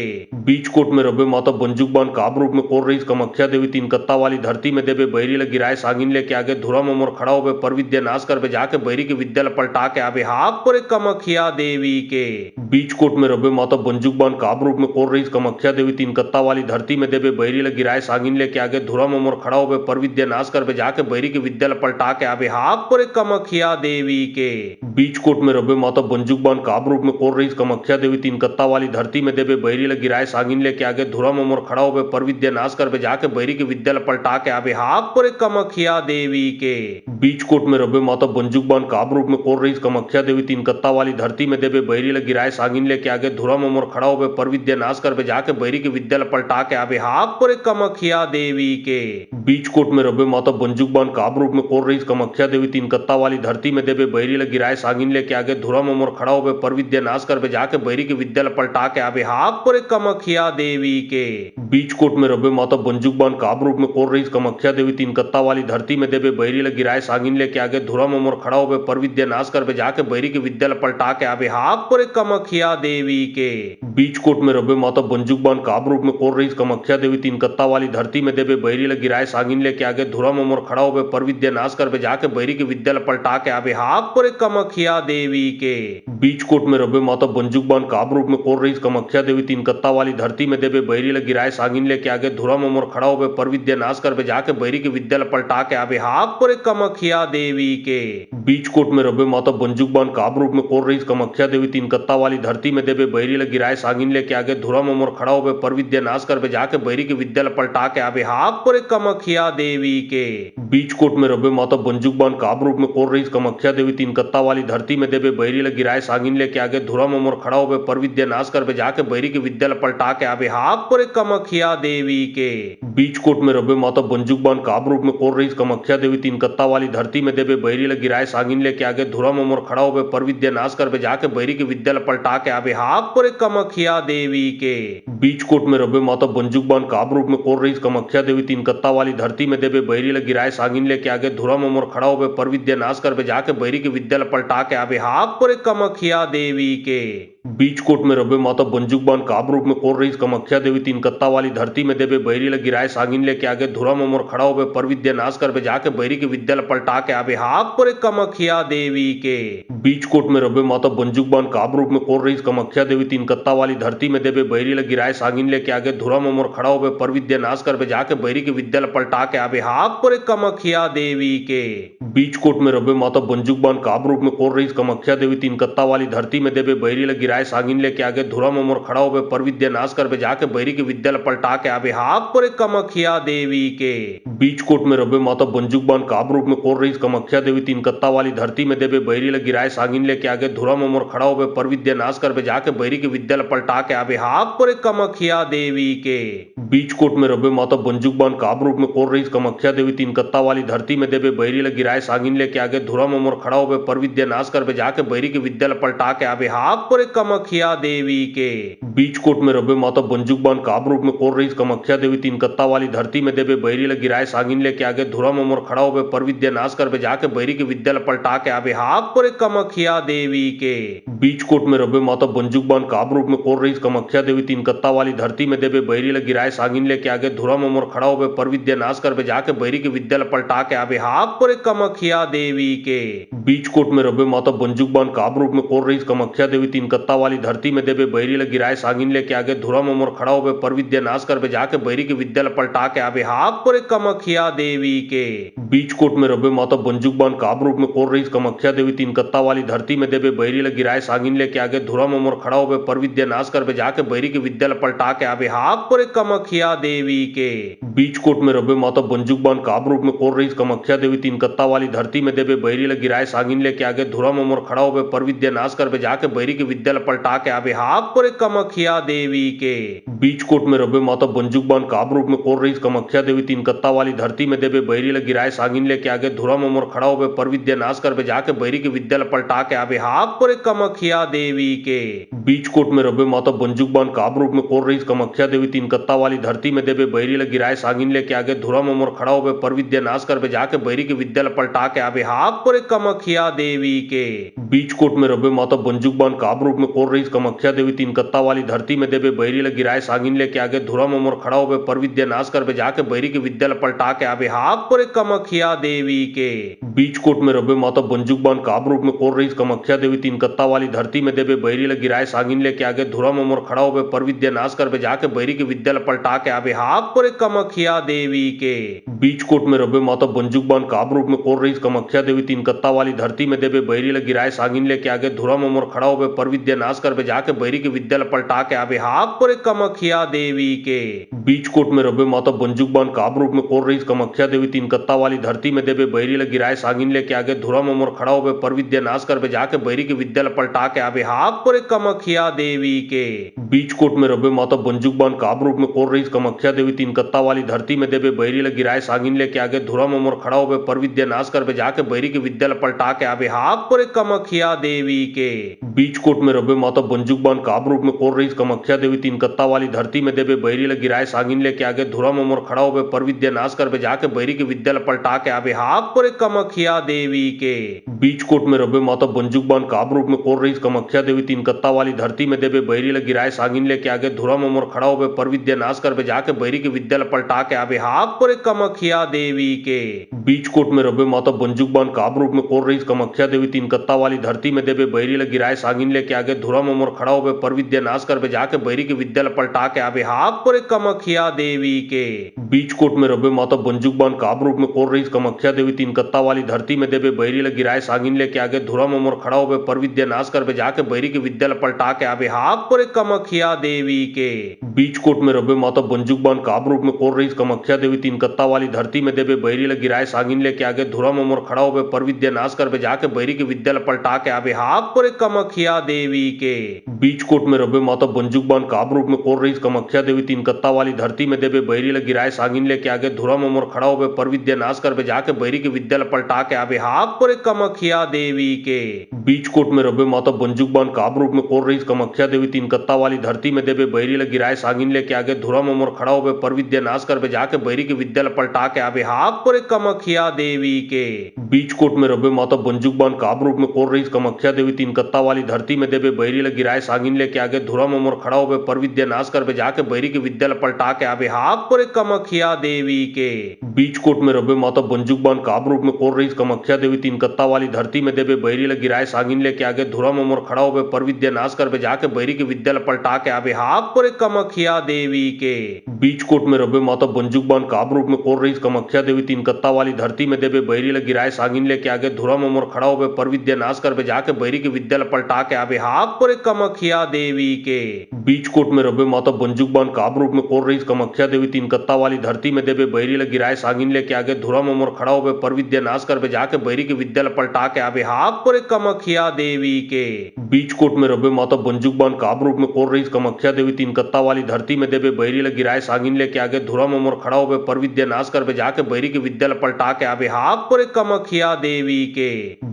बीच कोट में रबे माता बंजुक बान काब रूप में कोर रही कमख्या देवी तीन कत्ता वाली धरती में देवे बैरी ल गिराए सांगिन लेके आगे धुरा मोर खड़ा होवे पर विद्या नाश करवे जाके बैरी के विद्या ल पलटा के आवे हाथ पर कमखिया देवी के बीच कोट में रबे माता बंजुक बान काब रूप में कोर रही कमख्या देवी तीन कत्ता वाली धरती में देवे बैरी ल गिराए सांगिन लेके आगे धुरा मोर खड़ा होवे पर विद्या नाश करवे जाके बैरी के विद्या ल पलटा के आवे हाथ पर कमखिया देवी के बीच कोट में रबे माता बंजुक बान काब रूप में कोर रही कमख्या देवी तीन कत्ता वाली धरती में देवे बैरी ल गिराए सांगिन लेके आगे धुरा मोर खड़ा होवे पर विद्या नाश करवे जाके बैरी के विद्या ल पलटा के आवे हाथ पर कमखिया देवी के बीच कोट में रबे माता बंजुक बान काब रूप में कोर रही कमख्या देवी तीन कत्ता वाली धरती में देवे बैरी ल गिराए सांगिन लेके आगे धुरा मोर खड़ा होवे पर विद्या नाश करवे जाके बैरी के विद्या ल पलटा के आवे हाथ पर कमखिया देवी के बीच कोट में रबे माता बंजुक बान काब रूप में कोर रही कमख्या देवी तीन कत्ता वाली धरती में देवे बैरी ल गिराए सांगिन लेके आगे धुरा मोर खड़ा होवे पर विद्या नाश करवे जाके बैरी के विद्या ल पलटा के आवे हाथ पर कमखिया देवी के बीच कोट में रबे माता बंजुक बान काब रूप में कोर रही कमख्या देवी तीन कत्ता वाली धरती में देवे बैरी ल गिराए सांगिन लेके आगे धुरा मोर खड़ा होवे पर विद्या नाश करवे जाके बैरी के विद्या ल पलटा के आवे हाथ पर कमखिया देवी के बीच कोट में रबे माता बंजुक बान काब रूप में कोर रही कमख्या देवी तीन कत्ता वाली धरती में देवे बैरी ल गिराए सांगिन लेके आगे धुरा मोर खड़ा होवे पर विद्या नाश करवे जाके बैरी के विद्या ल पलटा के आवे हाथ पर कमखिया देवी के बीच कोट में रबे माता बंजुक बान काब रूप में कोर रही कमख्या देवी तीन कत्ता वाली धरती में देवे बैरी ल गिराए सांगिन लेके आगे धुरा मोर खड़ा होवे पर विद्या नाश करवे जाके बैरी के विद्या ल पलटा के आवे हाथ पर कमखिया देवी के बीच कोट में रबे माता बंजुक बान काब रूप में कोर रही कमख्या देवी तीन कत्ता वाली धरती में देवे बैरी ल गिराए सांगिन लेके आगे धुरा मोर खड़ा होवे पर विद्या नाश करवे जाके बैरी के विद्या ल पलटा के आवे हाथ पर कमखिया देवी के बीच कोट में रबे माता बंजुक बान काब रूप में कोर रही कमख्या देवी तीन कत्ता वाली धरती में देवे बैरी ल गिराए सांगिन लेके आगे धुरा मोर खड़ा होवे पर विद्या नाश करवे जाके बैरी के विद्या ल पलटा के आवे हाथ पर कमखिया देवी के बीच कोट में रबे माता बंजुक बान काब रूप में कोर रही कमख्या देवी तीन कत्ता वाली धरती में देवे बैरी ल गिराए सांगिन लेके आगे धुरा मोर खड़ा होवे पर विद्या नाश करवे जाके बैरी के विद्या ल पलटा के आवे हाथ पर कमखिया देवी के बीच कोट में रबे माता बंजुक बान काब रूप में कोर रही कमख्या देवी तीन कत्ता वाली धरती में देवे बैरी ल गिराए सांगिन लेके आगे धुरा मोर खड़ा होवे पर विद्या नाश करवे जाके बैरी के विद्या ल पलटा के आवे हाथ पर कमखिया देवी के बीच कोट में रबे माता बंजुक बान काब रूप में कोर रही कमख्या देवी तीन कत्ता वाली धरती में देवे बैरी ल गिराए सांगिन लेके आगे धुरा मोर खड़ा होवे पर विद्या नाश करवे जाके बैरी के विद्या ल पलटा के आवे हाथ पर कमखिया देवी के बीच कोट में रबे माता बंजुक बान काब रूप में कोर रही कमख्या देवी तीन कत्ता वाली धरती में देवे बैरी ल गिराए सांगिन लेके आगे धुरा मोर खड़ा होवे पर विद्या नाश करवे जाके बैरी के विद्या ल पलटा के आवे हाथ पर कमखिया देवी के बीच कोट में रबे माता बंजुक बान काब रूप में कोर रही कमख्या देवी तीन कत्ता वाली धरती में देवे बैरी ल गिराए गिराए सागिन लेके आगे धुरा मोमोर खड़ा होवे पर विद्या नाश कर जाके बैरी के विद्यालय पलटा के आवे हाक पर कमख्या देवी के बीच कोट में रबे माता बंजुक बान काब रूप में कोर रही कमख्या देवी तीन कत्ता वाली धरती में देवे बैरी लग गिराए सागिन लेके आगे धुरा मोमोर खड़ा होवे पर विद्या नाश कर जाके बैरी के विद्यालय पलटा के आवे हाक पर कमख्या देवी के बीच कोट में रबे माता बंजुक बान काब रूप में कोर रही कमख्या देवी तीन कत्ता वाली धरती में देवे बैरी लग गिराए सागिन लेके आगे धुरा मोमोर खड़ा होवे पर विद्या नाश कर जाके बैरी के विद्यालय पलटा के आवे हाक पर कमख्या देवी के बीच कोट में रबे माता बंजुक बान काब रूप में कोर रही कमख्या देवी तीन कत्ता वाली धरती में देवे बैरी लग गिराए सागिन लेके आगे धुरा मोमोर खड़ा होवे पर विद्या नाश कर जाके बैरी के विद्यालय पलटा के आवे हाक पर कमख्या देवी के बीच कोट में रबे माता बंजुक बान काब रूप में कोर रही कमख्या देवी तीन कत्ता वाली धरती में देवे बैरी लग गिराए सागिन लेके आगे धुरा मोमोर खड़ा होवे पर विद्या नाश कर जाके बैरी के विद्यालय पलटा के आवे हाक पर कमख्या देवी के बीच कोट में रबे माता बंजुक बान काब रूप में कोर रही कमख्या देवी तीन कत्ता वाली धरती में देवे बैरी लग गिराए सागिन लेके आगे धुरा मोमोर खड़ा होवे पर विद्या नाश कर जाके बैरी के विद्यालय पलटा के आवे हाक पर कमख्या देवी के बीच कोट में रबे माता बंजुक बान काब रूप में कोर रही कमख्या देवी तीन कत्ता वाली धरती में देवे बैरी लग गिराए सागिन लेके आगे धुरा मोमोर खड़ा होवे पर विद्या नाश कर जाके बैरी के विद्यालय पलटा के आवे हाक पर कमख्या देवी के बीच कोट में रबे माता बंजुक बान काब रूप में कोर रही कमख्या देवी तीन कत्ता वाली धरती में देवे बैरी लग गिराए सागिन लेके आगे धुरा मोमोर खड़ा होवे पर विद्या नाश कर जाके बैरी के विद्यालय पलटा के आवे हाक पर कमख्या देवी के बीच कोट में रबे माता बंजुक बान काब रूप में कोर रही कमख्या देवी तीन कत्ता वाली धरती में देवे बैरी लग गिराए सागिन लेके आगे धुरा मोमोर खड़ा होवे पर विद्या नाश कर जाके बैरी के विद्यालय पलटा के आवे हाक पर कमख्या देवी के बीच कोट में रबे माता बंजुक बान काब रूप में कोर रही कमख्या देवी तीन कत्ता वाली धरती में देवे बैरी लग गिराए सागिन लेके आगे धुरा मोमोर खड़ा होवे पर विद्या नाश कर जाके बैरी के विद्यालय पलटा के आवे हाक पर कमख्या देवी के बीच कोट में रबे माता बंजुक बान काब रूप में कोर रही कमख्या देवी तीन कत्ता वाली धरती में देवे बैरी लग गिराए सागिन लेके आगे धुरा मोमोर खड़ा होवे पर विद्या नाश कर जाके बैरी के विद्यालय पलटा के आवे हाक पर कमख्या देवी के बीच कोट में रबे माता बंजुक बान काब रूप में कोर रही कमख्या देवी तीन कत्ता वाली धरती में देवे बैरी लग गिराए सागिन लेके आगे धुरा मोमोर खड़ा होवे पर विद्या नाश कर जाके बैरी के विद्यालय पलटा के आवे हाक पर कमख्या देवी के बीच कोट में रबे माता बंजुक बान काब रूप में कोर रही कमख्या देवी तीन कत्ता वाली धरती में देवे बैरी लग गिराए सागिन लेके आगे धुरा मोमोर खड़ा होवे पर विद्या नाश कर जाके बैरी के विद्यालय पलटा के आवे हाक पर कमख्या देवी के बीच कोट में रबे माता बंजुक बान काब रूप में कोर रही कमख्या देवी तीन कत्ता वाली धरती में देवे बैरी लग गिराए सागिन लेके आगे धुरा मोमोर खड़ा होवे पर विद्या नाश कर जाके बैरी के विद्यालय पलटा के आवे हाक पर कमख्या देवी के बीच कोट में रबे माता बंजुक बान काब रूप में कोर रही कमख्या देवी तीन कत्ता वाली धरती में देवे बैरी लग गिराए सागिन लेके आगे धुरा मोमोर खड़ा होवे पर विद्या नाश कर जाके बैरी के विद्यालय पलटा के आवे हाक पर कमख्या देवी के बीच कोट में रबे माता बंजुक बान काब रूप में कोर रही कमख्या देवी तीन कत्ता वाली धरती में देवे बैरी लग गिराए सागिन लेके आगे धुरा मोमोर खड़ा होवे पर विद्या नाश कर जाके बैरी के विद्यालय पलटा के आवे हाक पर कमख्या देवी के बीच कोट में रबे माता बंजुक बान काब रूप में कोर रही कमख्या देवी तीन कत्ता वाली धरती में देवे बैरी लग गिराए सागिन लेके आगे धुरा मोमोर खड़ा होवे पर विद्या नाश कर जाके बैरी के विद्यालय पलटा के आवे हाक पर कमख्या देवी के बीच कोट में रबे माता बंजुक बान काब रूप में कोर रही कमख्या देवी तीन कत्ता वाली धरती में देवे बैरी लग गिराए सागिन लेके आगे धुरा मोमोर खड़ा होवे पर विद्या नाश कर जाके बैरी के विद्यालय पलटा के आवे हाक पर कमख्या देवी के बीच कोट में रबे माता बंजुक बान काब रूप में कोर रही कमख्या देवी तीन कत्ता वाली धरती में देवे बैरी लग गिराए सागिन लेके आगे धुरा मोमोर खड़ा होवे पर विद्या नाश कर जाके बैरी के विद्यालय पलटा के आवे हाक पर कमख्या देवी के बीच कोट में रबे माता बंजुक बान काब रूप में कोर रही कमख्या देवी तीन कत्ता वाली धरती में देवे बैरी लग गिराए सागिन लेके आगे धुरा मोमोर खड़ा होवे पर विद्या नाश कर जाके बैरी के विद्यालय पलटा के आवे हाक पर कमख्या देवी के बीच कोट में रबे माता बंजुक बान काब रूप में कोर रही कमख्या देवी तीन कत्ता वाली धरती में देवे बैरी लग गिराए सागिन लेके आगे धुरा मोमोर खड़ा होवे पर विद्या नाश कर जाके बैरी के विद्यालय पलटा के आवे हाक पर कमख्या देवी के बीच कोट में रबे माता बंजुक बान काब रूप में कोर रही कमख्या देवी तीन कत्ता वाली धरती में देवे बैरी लग गिराए सागिन लेके आगे धुरा मोमोर खड़ा होवे पर विद्या नाश कर जाके बैरी के विद्यालय पलटा के आवे हाक पर कमख्या देवी के बीच कोट में रबे माता बंजुक बान काब रूप में कोर रही कमख्या देवी तीन कत्ता वाली धरती में देवे बैरी लग गिराए सागिन लेके आगे धुरा मोमोर खड़ा होवे पर विद्या नाश कर जाके बैरी के विद्यालय पलटा के आवे हाक पर कमख्या देवी के बीच कोट में रबे माता बंजुक बान काब रूप में कोर रही कमख्या देवी तीन कत्ता वाली धरती में देवे बैरी लग गिराए सागिन लेके आगे धुरा मोमोर खड़ा होवे पर विद्या नाश कर जाके बैरी के विद्यालय पलटा के आवे हाक पर कमख्या देवी के बीच कोट में रबे माता बंजुक बान काब रूप में कोर रही कमख्या देवी तीन कत्ता वाली धरती में देवे बैरी लग गिराए सागिन लेके आगे धुरा मोमोर खड़ा होवे पर विद्या नाश कर जाके बैरी के विद्यालय पलटा के आवे हाक हाक पर कमख्या देवी के बीचकोट में रबे माता बंजुकबान काब रूप में कोर रही कमख्या देवी तीन कत्ता वाली धरती में देवे बैरी लग गिराए सागिन लेके आगे धुरा मोमर खड़ा हो पर विद्या नाश कर जाके बैरी की विद्या पलटा के आवे हाक पर कमख्या देवी के बीचकोट में रबे माता बंजुकबान काब रूप में कोर रही कमख्या देवी तीन कत्ता वाली धरती में देवे बैरी लग गिराए सागिन लेके आगे धुरा मोमर खड़ा हो पर विद्या नाश कर जाके बैरी की विद्या पलटा के आवे हाक पर कमख्या देवी के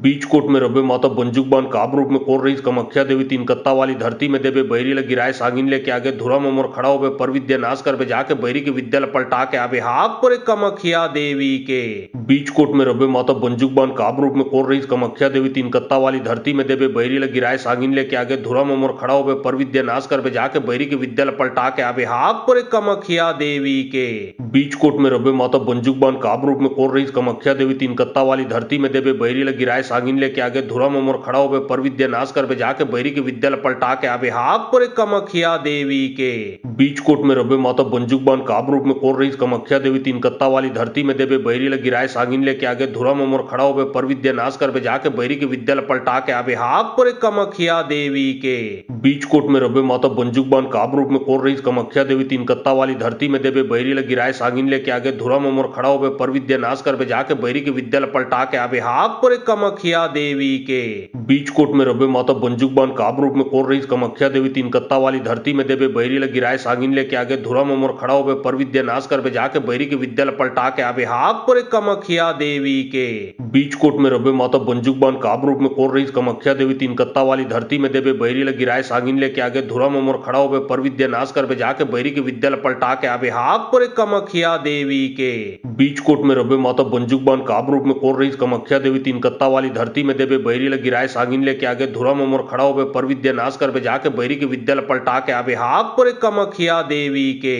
बीचकोट में रबे माता बंजुकबान काब रूप में कोर रही कमख्या देवी तीन कत्ता वाली धरती में देवे बैरी लग गिराए सागिन लेके आगे धुरा मोमर खड़ा हो पर विद्या नाश कर जाके बैरी की विद्या पलटा के आवे हाक पर कमख्या देवी के बीचकोट में रबे माता बंजुकबान काब रूप में कोर रही कमख्या देवी तीन कत्ता वाली धरती में देवे बैरी लग गिराए सागिन लेके आगे धुरा मोमर खड़ा हो पर विद्या नाश कर जाके बैरी की विद्या पलटा के आवे हाक पर कमख्या देवी के बीचकोट में रबे माता बंजुकबान काब रूप में कोर रही कमख्या देवी तीन कत्ता वाली धरती में देवे बैरी लग गिराए सागिन लेके आगे धुरा मोमर खड़ा हो पर विद्या नाश कर जाके बैरी की विद्या पलटा के आवे हाक पर कमख्या देवी के बीचकोट में रबे माता बंजुकबान काब रूप में कोर रही कमख्या देवी तीन कत्ता वाली धरती में देवे बैरी लग गिराए सागिन लेके आगे धुरा मोमर खड़ा हो पर विद्या नाश कर जाके बैरी की विद्या पलटा के आवे हाक पर कमख्या देवी के बीचकोट में रबे माता बंजुकबान काब रूप में कोर रही कमख्या देवी तीन कत्ता वाली धरती में देवे बैरी लग गिराए सागिन लेके आगे धुरा मोमर खड़ा हो पर विद्या नाश कर जाके बैरी की विद्या पलटा के आवे हाक पर कमख्या देवी के बीचकोट में रबे माता बंजुकबान काब रूप में कोर रही कमख्या देवी तीन कत्ता वाली धरती में देवे बैरी लग गिराए सागिन लेके आगे धुरा मोमर खड़ा हो पर विद्या नाश कर जाके बैरी की विद्या पलटा के आवे हाक पर कमख्या देवी के बीचकोट में रबे माता बंजुकबान काब रूप में कोर रही कमख्या देवी तीन कत्ता वाली धरती में देवे बैरी लग गिराए सागिन लेके आगे धुरा मोमर खड़ा हो पर विद्या नाश कर जाके बैरी की विद्या पलटा के आवे हाक पर कमख्या देवी के बीचकोट में रबे माता बंजुकबान काब रूप में कोर रही कमख्या देवी तीन कत्ता वाली धरती में देवे बैरी लग गिराए सागिन लेके आगे धुरा मोमर खड़ा हो पर विद्या नाश कर जाके बैरी की विद्या पलटा के आवे हाक पर कमख्या देवी के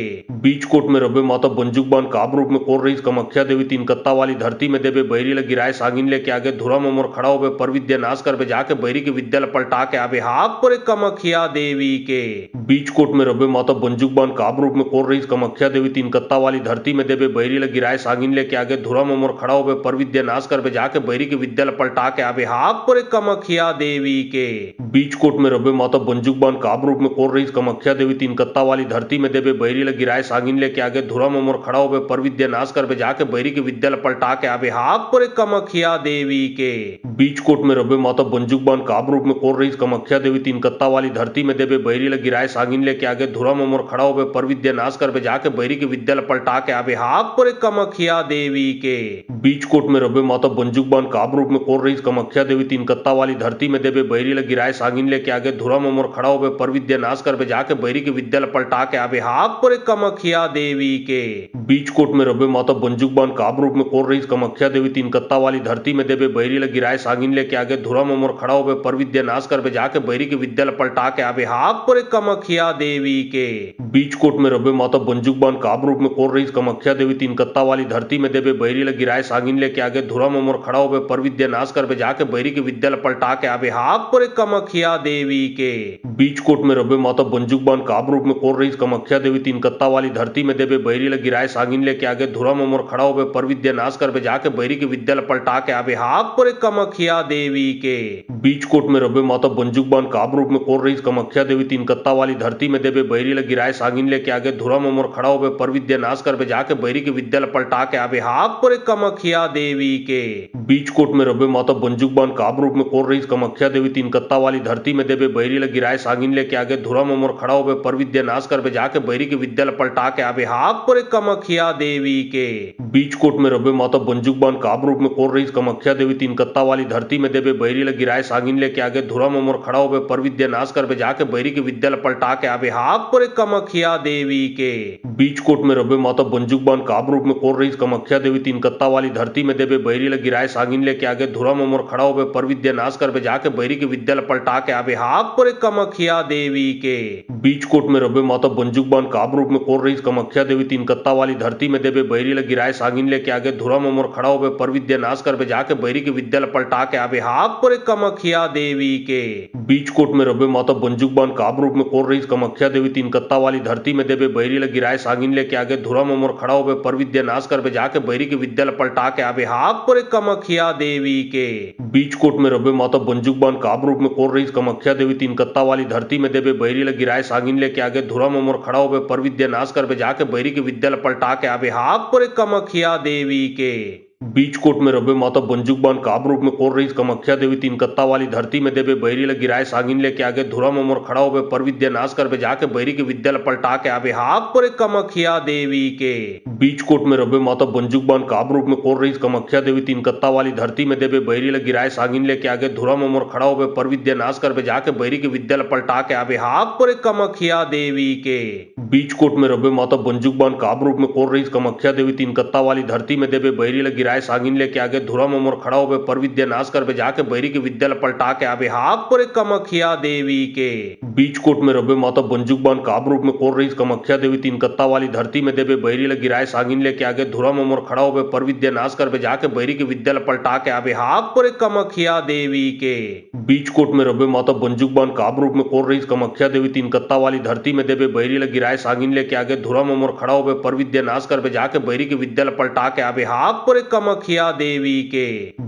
बीचकोट में रबे माता बंजुकबान काब रूप में कोर रही कमख्या देवी तीन कत्ता वाली धरती में देवे बैरी लग गिराए सागिन लेके आगे धुरा मोमर खड़ा हो पर विद्या नाश कर जाके बैरी की विद्या पलटा के आवे हाक पर कमख्या देवी के बीचकोट में रबे माता बंजुकबान काब रूप में कोर रही कमख्या देवी तीन कत्ता वाली धरती में देवे बैरी लग गिराए सागिन लेके आगे धुरा मोमर खड़ा हो पर विद्या नाश कर जाके बैरी की विद्या पलटा के आवे हाक पर कमख्या देवी के बीचकोट में रबे माता बंजुकबान काब रूप में कोर रही कमख्या देवी तीन कत्ता वाली धरती में देवे बैरी लग गिराए सागिन लेके आगे धुरा मोमर खड़ा हो पर विद्या नाश कर जाके बैरी की विद्या पलटा के आवे हाक पर कमख्या देवी के बीचकोट में रबे माता बंजुकबान काब रूप में कोर रही कमख्या देवी तीन कत्ता वाली धरती में देवे बैरी लग गिराए सागिन लेके आगे धुरा मोमर खड़ा हो पर विद्या नाश कर जाके बैरी की विद्या पलटा के आवे हाक पर कमख्या देवी के बीचकोट में रबे माता बंजुकबान काब रूप में कोर रही कमख्या देवी तीन कत्ता वाली धरती में देवे बैरी लग गिराए सागिन लेके आगे धुरा मोमर खड़ा हो पर विद्या नाश कर जाके बैरी की विद्या पलटा के आवे हाक पर कमख्या देवी के बीचकोट में रबे माता बंजुकबान काब रूप में कोर रही कमख्या देवी तीन कत्ता वाली धरती में देवे बैरी लग गिराए सागिन लेके आगे धुरा मोमर खड़ा हो पर विद्या नाश कर जाके बैरी की विद्या पलटा के आवे हाक पर कमख्या देवी के बीचकोट में रबे माता बंजुकबान काब रूप में कोर रही कमख्या देवी तीन कत्ता वाली धरती में देवे बैरी लग गिराए सागिन लेके आगे धुरा मोमर खड़ा हो पर विद्या नाश कर जाके बैरी की विद्या पलटा के आवे हाक पर कमख्या देवी के बीचकोट में रबे माता बंजुकबान काब रूप में कोर रही कमख्या देवी तीन कत्ता वाली धरती में देवे बैरी लग गिराए सागिन लेके आगे धुरा मोमर खड़ा हो पर विद्या नाश कर जाके बैरी की विद्या पलटा के आवे हाक पर कमख्या देवी के बीचकोट में रबे माता बंजुकबान काब रूप में कोर रही कमख्या देवी तीन कत्ता वाली धरती में देवे बैरी लग गिराए सागिन लेके आगे धुरा मोमर खड़ा हो पर विद्या नाश कर जाके बैरी की विद्या पलटा के आवे हाक पर कमख्या देवी के बीचकोट में रबे माता बंजुकबान काब रूप में कोर रही कमख्या देवी तीन कत्ता वाली धरती में देवे बैरी लग गिराए सागिन लेके आगे धुरा मोमर खड़ा हो पर विद्या नाश कर जाके बैरी की विद्या पलटा के आवे हाक पर कमख्या देवी के बीचकोट में रबे माता बंजुकबान काब रूप में कोर रही कमख्या देवी तीन कत्ता वाली धरती में देवे बैरी लग गिराए सागिन लेके आगे धुरा मोमर खड़ा हो पर विद्या नाश कर जाके बैरी की विद्या पलटा के आवे हाक पर कमख्या देवी के बीचकोट में रबे माता बंजुकबान काब रूप में कोर रही कमख्या देवी तीन कत्ता वाली धरती में देवे बैरी लग गिराए सागिन लेके आगे धुरा मोमर खड़ा हो पर विद्या नाश कर जाके बैरी की विद्या पलटा के आवे हाक पर कमख्या देवी के बीचकोट में रबे माता बंजुकबान काब रूप में कोर रही कमख्या देवी तीन कत्ता वाली धरती में देवे बैरी लग गिराए सागिन लेके आगे धुरा मोमर खड़ा हो पर विद्या नाश कर जाके बैरी की विद्या पलटा के आवे हाक पर कमख्या देवी के बीचकोट में रबे माता बंजुकबान काब रूप में कोर रही कमख्या देवी तीन कत्ता वाली धरती में देवे बैरी लग गिराए सागिन लेके आगे धुरा मोमर खड़ा हो पर विद्या नाश कर जाके बैरी की विद्या पलटा के आवे हाक पर कमख्या देवी के बीचकोट में रबे माता बंजुकबान काब रूप में कोर रही कमख्या देवी तीन कत्ता वाली धरती में देवे बैरी लग गिराए सागिन लेके आगे धुरा मोमोर खड़ा होवे पर विद्या नाश कर बे जाके बैरी के विद्यालय पलटा के आवे हाक पर कमख्या देवी के बीच कोट में रबे माता बंजुकबान काब रूप में कोर रही कमख्या देवी तीन कत्ता वाली धरती में देवे बैरी लग गिराए सागिन लेके आगे धुरा मोमोर खड़ा होवे पर विद्या नाश कर बे जाके बैरी के विद्यालय पलटा के आवे हाक पर कमख्या देवी के बीच कोट में रबे माता बंजुकबान काब रूप में कोर रही कमख्या देवी तीन कत्ता वाली धरती में देवे बैरी लग गिराए सागिन लेके आगे धुरा मोमोर खड़ा होवे पर विद्या नाश कर बे जाके बैरी के विद्यालय पलटा के आवे हाक पर कमख्या देवी के बीच कोट में रबे माता बंजुकबान काब रूप में कोर रही कमख्या देवी तीन कत्ता वाली धरती में देवे बैरी लग गिराए सागिन लेके आगे धुरा मोमोर खड़ा होवे पर विद्या नाश कर बे जाके बैरी के विद्यालय पलटा के आवे हाक पर कमख्या देवी के बीच कोट में रबे माता बंजुकबान काब रूप में कोर रही कमख्या देवी तीन कत्ता वाली धरती में देवे बैरी लग गिराए सागिन लेके आगे धुरा मोमोर खड़ा होवे पर विद्या नाश कर बे जाके बैरी के विद्यालय पलटा के आवे हाक पर कमख्या देवी के बीच कोट में रबे माता बंजुकबान काब रूप में कोर रही कमख्या देवी तीन कत्ता वाली धरती में देवे बैरी लग गिराए सागिन लेके आगे धुरा मोमोर खड़ा होवे पर विद्या नाश कर बे जाके बैरी के विद्यालय पलटा के आवे हाक पर कमख्या देवी के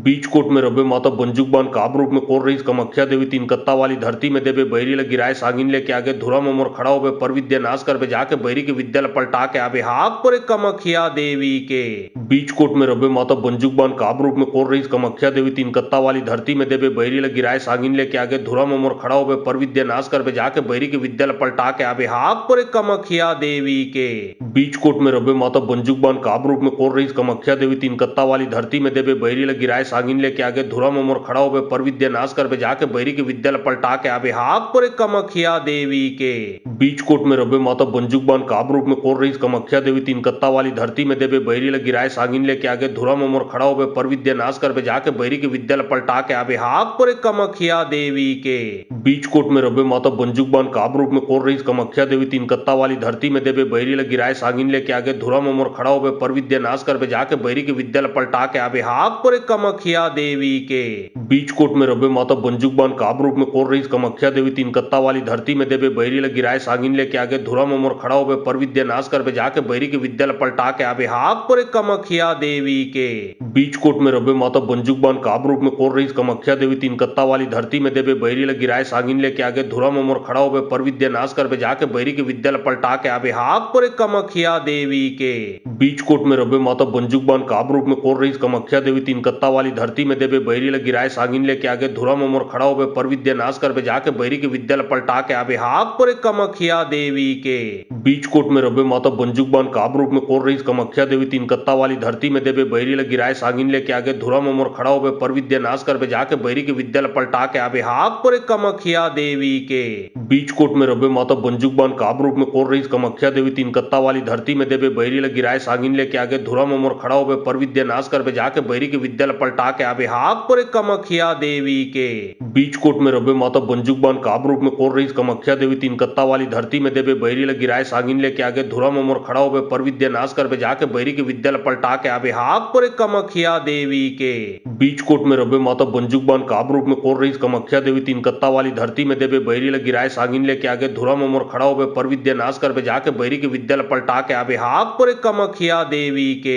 बीच कोट में रबे माता बंजुकबान काब रूप में कोर रही कमख्या देवी तीन कत्ता वाली धरती में देवे बैरी लग गिराए सागिन लेके आगे धुरा मोमोर खड़ा होवे पर विद्या नाश कर बे जाके बैरी के विद्यालय पलटा के आवे हाक पर कमख्या देवी के बीच कोट में रबे माता बंजुकबान काब रूप में कोर रही कमख्या देवी तीन कत्ता वाली धरती में देवे बैरी लग गिराए सागिन लेके आगे धुरा मोमोर खड़ा होवे पर विद्या नाश कर बे जाके बैरी के विद्यालय पलटा के आवे हाक पर कमख्या देवी के बीच कोट में रबे माता बंजुकबान काब रूप में कोर रही कमख्या देवी तीन कत्ता वाली धरती में देवे बैरी लग गिराए सागिन लेके आगे धुरा मोमोर खड़ा होवे पर विद्या नाश कर बे जाके बैरी के विद्यालय पलटा के आवे हाक पर कमख्या देवी के बीच कोट में रबे माता बंजुकबान काब रूप में कोर रही कमख्या देवी तीन कत्ता वाली धरती में देवे बैरी लग गिराए सागिन लेके आगे धुरा मोमोर खड़ा होवे पर विद्या नाश कर बे जाके बैरी के विद्यालय पलटा के आवे हाक पर कमख्या देवी के बीच कोट में रबे माता बंजुकबान काब रूप में कोर रही कमख्या देवी तीन कत्ता वाली धरती में देवे बैरी लग गिराए सागिन लेके आगे धुरा मोमोर खड़ा होवे पर विद्या नाश कर बे जाके बैरी के विद्यालय पलटा के आवे हाक पर कमख्या देवी के बीच कोट में रबे माता बंजुकबान काब रूप में कोर रही कमख्या देवी तीन कत्ता वाली धरती में देवे बैरी लग गिराए सागिन लेके आगे धुरा मोमोर खड़ा होवे पर विद्या नाश कर बे जाके बैरी के विद्यालय पलटा के आवे हाक पर कमख्या देवी के बीच कोट में रबे माता बंजुकबान काब रूप में कोर रही कमख्या देवी तीन कत्ता वाली धरती में देवे बैरी लग गिराए सागिन लेके आगे धुरा मोमोर खड़ा होवे पर विद्या नाश कर बे जाके बैरी के विद्यालय पलटा के आवे हाक पर कमख्या देवी के बीच कोट में रबे माता बंजुकबान काब रूप में कोर रही कमख्या देवी तीन कत्ता वाली धरती में देवे बैरी लग गिराए सागिन लेके आगे धुरा मोमोर खड़ा होवे पर विद्या नाश कर बे जाके बैरी के विद्यालय पलटा के आवे हाक पर कमख्या देवी के बीच कोट में रबे माता बंजुकबान काब रूप में कोर रही कमख्या देवी तीन कत्ता वाली धरती में देवे बैरी लग गिराए सागिन लेके आगे धुरा मोमोर खड़ा होवे पर विद्या नाश कर बे जाके बैरी के विद्यालय पलटा के आवे हाक पर कमख्या देवी के बीच कोट में रबे माता बंजुकबान काब रूप में कोर रही कमख्या देवी तीन कत्ता वाली धरती में देवे बैरी लग गिराए सागिन लेके आगे धुरा मोमोर खड़ा होवे पर विद्या नाश कर बे जाके बैरी के विद्यालय पलटा के आवे हाक पर कमख्या देवी के बीच कोट में रबे माता बंजुकबान काब रूप में कोर रही कमख्या देवी तीन कत्ता वाली धरती में देवे बैरी लग गिराए सागिन लेके आगे धुरा मोमोर खड़ा होवे पर विद्या नाश कर बे जाके बैरी के विद्यालय पलटा के आवे हाक पर कमख्या देवी के बीच कोट में रबे माता बंजुकबान काब रूप में कोर रही कमख्या देवी तीन कत्ता वाली धरती में देवे बैरी लग गिराए सागिन लेके आगे धुरा मोमोर खड़ा होवे पर विद्या नाश कर बे जाके बैरी के विद्यालय पलटा के आवे हाक पर कमख्या देवी के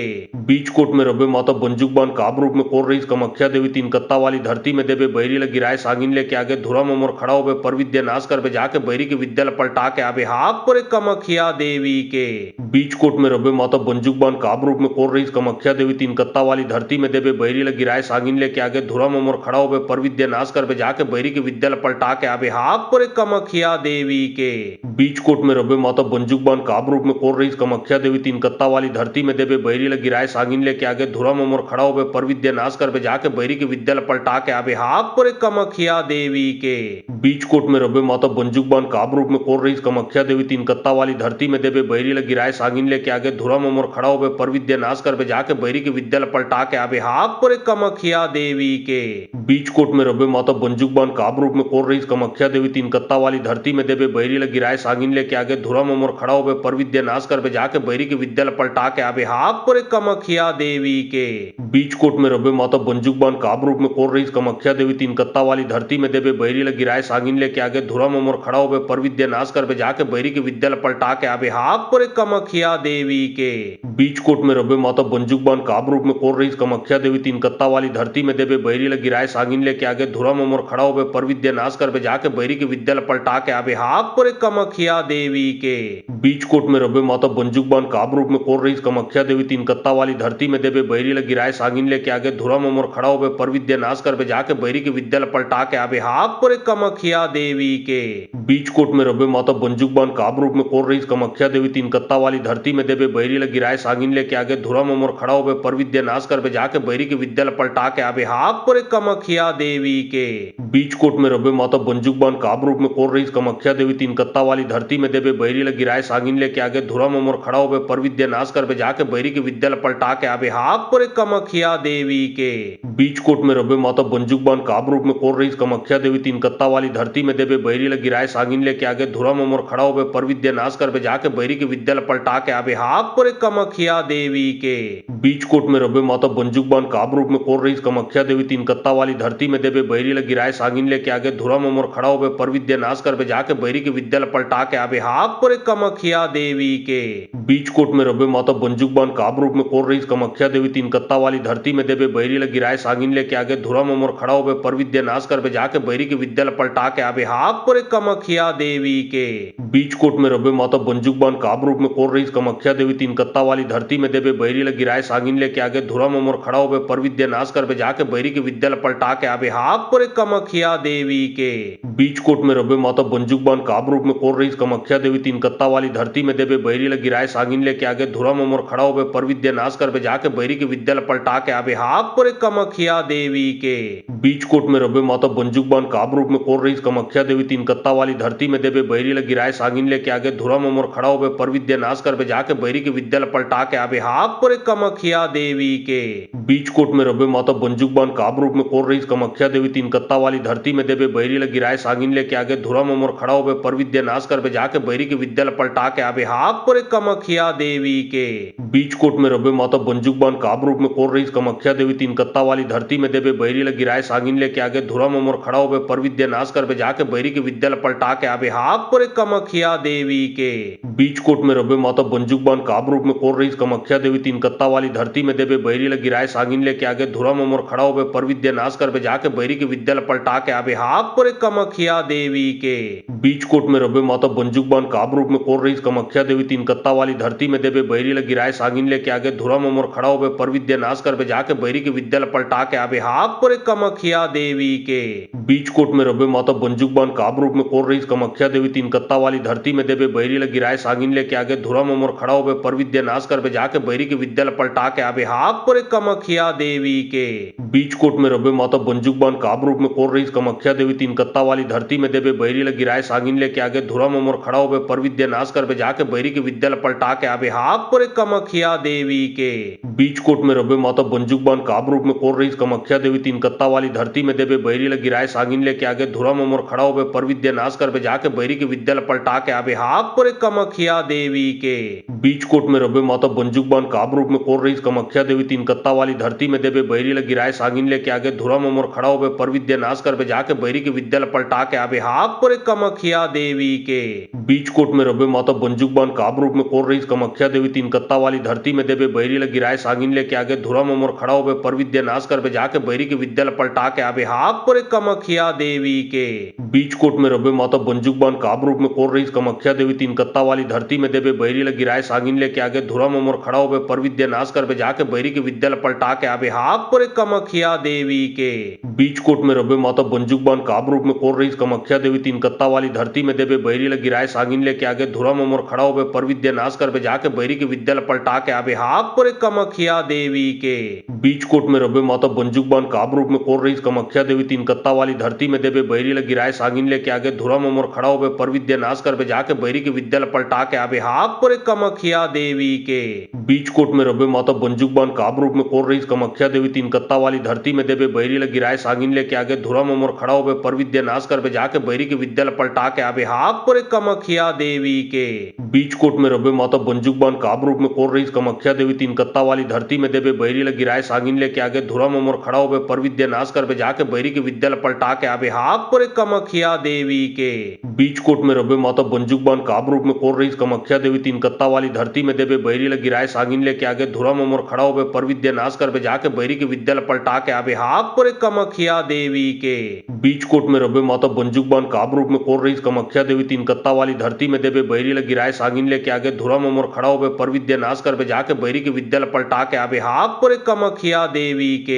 बीच कोट में रबे माता बंजुकबान काब रूप में कोर रही कमख्या देवी तीन कत्ता वाली धरती में देवे बैरी लग गिराए सागिन लेके आगे धुरा मोमोर खड़ा होवे पर विद्या नाश कर बे जाके बैरी के विद्यालय पलटा के आवे हाक पर कमख्या देवी के बीच कोट में रबे माता बंजुकबान काब रूप में कोर रही कमख्या देवी तीन कत्ता वाली धरती में देवे बैरी लग गिराए सागिन लेके आगे धुरा मोमोर खड़ा होवे पर विद्या नाश कर बे जाके बैरी के विद्यालय पलटा के आवे हाक पर कमख्या देवी के बीच कोट में रबे माता बंजुकबान काब रूप में कोर रही कमख्या देवी तीन कत्ता वाली धरती में देवे बैरी लग गिराए सागिन लेके आगे धुरा मोमोर खड़ा होवे पर विद्या नाश कर बे जाके बैरी के विद्यालय पलटा के आवे हाक पर कमख्या देवी के बीच कोट में रबे माता बंजुकबान काब रूप में कोर रही कमख्या देवी तीन कत्ता वाली धरती में देवे बैरी लग गिराए सागिन लेके आगे धुरा मोमोर खड़ा होवे पर विद्या नाश कर बे जाके बैरी के विद्यालय पलटा के आवे हाक पर कमख्या देवी के बीच कोट में रबे माता बंजुकबान काब रूप में कोर रही कमख्या देवी तीन कत्ता वाली धरती में देवे बैरी लग गिराए सागिन लेके आगे धुरा मोमोर खड़ा होवे पर विद्या नाश कर बे जाके बैरी के विद्यालय पलटा के आवे हाक पर कमख्या देवी देवी के बीच कोट में रबे माता बंजुकबान काब रूप में कोर रही कमख्या देवी तीन कत्ता वाली धरती में देवे बैरी लगी राय सागिन लेके आगे धुरा मोमर खड़ा होवे पर विद्या नाश कर जाके बैरी की विद्या पलटा के आवे हाक पर कमख्या देवी के बीच कोट में रबे माता बंजुकबान काब रूप में कोर रही कमख्या देवी तीन कत्ता वाली धरती में देवे बैरी लगी राय सागिन लेके आगे धुरा मोमर खड़ा होवे पर विद्या नाश कर जाके बैरी की विद्या पलटा के आवे हाक पर कमख्या देवी के बीच कोट में रबे माता बंजुकबान काब रूप में कोर रही कमख्या देवी तीन कत्ता वाली धरती में देवे बैरी लगी राय सागिन लेके आगे धुरा मोमर खड़ा होवे पर विद्या नाश कर जाके बैरी की विद्या पलटा के आवे हाक पर कमख्या देवी के बीच कोट में रबे माता बंजुकबान काब रूप में कोर रही कमख्या देवी तीन कत्ता वाली धरती में देवे बैरी लगी राय सागिन लेके आगे धुरा मोमर खड़ा होवे पर विद्या नाश कर जाके बैरी की विद्या पलटा के आवे हाक पर कमख्या देवी के बीच कोट में रबे माता बंजुकबान काब रूप में कोर रही कमख्या देवी तीन कत्ता वाली धरती में देवे बैरी लगी राय सागिन लेके आगे धुरा मोमर खड़ा होवे पर विद्या नाश कर जाके बैरी की विद्या पलटा के आवे हाक पर कमख्या देवी के बीच कोट में रबे माता बंजुकबान काब रूप में कोर रही कमख्या देवी तीन कत्ता वाली धरती में देवे बैरी लगी राय सागिन लेके आगे धुरा मोमर खड़ा होवे पर विद्या नाश कर जाके बैरी की विद्या पलटा के आवे हाक पर कमख्या देवी के बीच कोट में रबे माता बंजुकबान काब रूप में कोर रही कमख्या देवी तीन कत्ता वाली धरती में देवे बैरी लगी राय सागिन लेके आगे धुरा मोमर खड़ा होवे पर विद्या नाश कर जाके बैरी की विद्या पलटा के आवे हाक पर कमख्या देवी के बीच कोट में रबे माता बंजुकबान काब रूप में कोर रही कमख्या देवी तीन कत्ता वाली धरती में देवे बैरी लगी राय सागिन लेके आगे धुरा मोमर खड़ा होवे पर विद्या नाश कर जाके बैरी की विद्या पलटा के आवे हाक पर कमख्या देवी के बीच कोट में रबे माता बंजुकबान काब रूप में कोर रही कमख्या देवी तीन कत्ता वाली धरती में देवे बैरी लगी राय सागिन लेके आगे धुरा मोमर खड़ा होवे पर विद्या नाश कर जाके बैरी की विद्या पलटा के आवे हाक पर कमख्या देवी के बीच कोट में रबे माता बंजुकबान काब रूप में कोर रही कमख्या देवी तीन कत्ता वाली धरती में देवे बैरी लगी राय सागिन लेके आगे धुरा मोमर खड़ा होवे पर विद्या नाश कर जाके बैरी की विद्या पलटा के आवे हाक पर कमख्या देवी के बीच कोट में रबे माता बंजुकबान काब रूप में कोर रही कमख्या देवी तीन कत्ता वाली धरती में देवे बैरी लगी राय सागिन लेके आगे धुरा मोमर खड़ा होवे पर विद्या नाश कर जाके बैरी की विद्या पलटा के आवे हाक पर कमख्या देवी के बीच कोट में रबे माता बंजुकबान काब रूप में कोर रही कमख्या देवी तीन कत्ता वाली धरती में देवे बैरी लगी राय सागिन लेके आगे धुरा मोमर खड़ा होवे पर विद्या नाश कर जाके बैरी की विद्या पलटा के आवे हाक पर कमख्या देवी के बीच कोट में रबे माता बंजुकबान काब रूप में कोर रही कमख्या देवी तीन कत्ता वाली धरती में देवे बैरी लगी राय सागिन लेके आगे धुरा मोमर खड़ा होवे पर विद्या नाश कर जाके बैरी की विद्या पलटा के आवे हाक पर कमख्या देवी के बीच कोट में रबे माता बंजुकबान काब रूप में कोर रही कमख्या देवी तीन कत्ता वाली धरती में देवे बैरी लगी राय सागिन लेके आगे धुरा मोमर खड़ा होवे पर विद्या नाश कर जाके बैरी की विद्या पलटा के आवे हाक पर कमख्या देवी के बीच कोट में रबे माता बंजुकबान काब रूप में कोर रही कमख्या देवी तीन कत्ता वाली धरती में देवे बैरी लगी राय सागिन लेके आगे धुरा मोमर खड़ा होवे पर विद्या नाश कर जाके बैरी की विद्या पलटा के आवे हाक पर कमख्या देवी के बीच कोट में रबे माता बंजुकबान काब रूप में कोर रही कमख्या देवी तीन कत्ता वाली धरती में देवे बैरी लगी राय सागिन लेके आगे धुरा मोमर खड़ा होवे पर विद्या नाश कर जाके बैरी की विद्या पलटा के आवे हाक पर कमख्या देवी के बीच कोट में रबे माता बंजुकबान काब रूप में कोर रही कमख्या देवी तीन कत्ता वाली धरती में देवे बैरी लगी राय सागिन लेके आगे धुरा मोमर खड़ा होवे पर विद्या नाश कर जाके बैरी की विद्या पलटा के आवे हाक पर कमख्या देवी के बीच कोट में रबे माता बंजुकबान काब रूप में कोर रही कमख्या देवी तीन कत्ता वाली धरती में देवे बैरी लगी राय सागिन लेके आगे धुरा मोमर खड़ा होवे पर विद्या नाश कर जाके बैरी की विद्या पलटा के आवे हाक पर कमख्या देवी के बीच कोट में रबे माता बंजुकबान काब रूप में कोर रही कमख्या देवी तीन कत्ता वाली धरती में देवे बैरी लगी राय सागिन लेके आगे धुरा मोमर खड़ा होवे पर विद्या नाश कर जाके बैरी की विद्या पलटा के आवे हाक पर कमख्या देवी के बीच कोट में रबे माता बंजुकबान काब रूप में कोर रही कमख्या देवी तीन कत्ता वाली धरती में देवे बैरी लगी राय सागिन लेके आगे धुरा मोमर खड़ा होवे पर विद्या नाश कर जाके बैरी की विद्या पलटा के आवे हाक पर कमख्या देवी के बीच कोट में रबे माता बंजुकबान काब रूप में कोर रही कमख्या देवी तीन कत्ता वाली धरती में देवे बैरी लगी राय सागिन लेके आगे धुरा मोमर खड़ा होवे पर विद्या नाश कर जाके बैरी की विद्या पलटा के आवे हाक पर कमख्या देवी के बीच कोट में रबे माता बंजुकबान काब रूप में कोर रही कमख्या देवी तीन कत्ता वाली धरती में देवे बैरी लगी राय सागिन लेके आगे धुरा मोमर खड़ा होवे पर विद्या नाश कर जाके बैरी की विद्या पलटा के आवे हाक पर कमख्या देवी के बीच कोट में रबे माता बंजुकबान काब रूप में कोर रही कमख्या देवी तीन कत्ता वाली धरती में देवे बैरी लगी राय सागिन लेके आगे धुरा मोमर खड़ा होवे पर विद्या नाश कर जाके बैरी की विद्या पलटा के आवे हाक पर कमख्या देवी के बीच कोट में रबे माता बंजुकबान काब रूप में कोर रही कमख्या देवी तीन कत्ता वाली धरती में देवे बैरी लगी राय सागिन लेके आगे धुरा मोमर खड़ा होवे पर विद्या नाश कर बेजा के बैरी के विद्यालय पलटा के आवे हाक पर कमख्या देवी के बीच कोट में रबे माता बंजुक बान काब रूप में कोर रही कमख्या देवी तीन कत्ता वाली धरती में देवे बैरी लगी राय सागिन लेके आगे धुरा मोर खड़ा हो पर विद्या नाश कर जाके बैरी के विद्यालय पलटा के आवे हाक पर कमख्या देवी के बीच कोट में रबे माता बंजुक बान काब रूप में कोर रही कमख्या देवी तीन कत्ता वाली धरती में देवे बैरी लगी राय सागिन लेके आगे धुरा मोर खड़ा हो पर विद्या नाश कर जाके बैरी के विद्यालय पलटा के आवे हाक पर कमख्या देवी के बीच कोट में रबे माता बंजुक बान काब रूप में कोर रही कमख्या देवी तीन कत्ता वाली धरती में देवे बैरी लगी राय सागिन लेके आगे धुरा मोर खड़ा हो पर विद्या नाश कर जाके बैरी के विद्यालय पलटा के आवे हाक पर कमख्या देवी के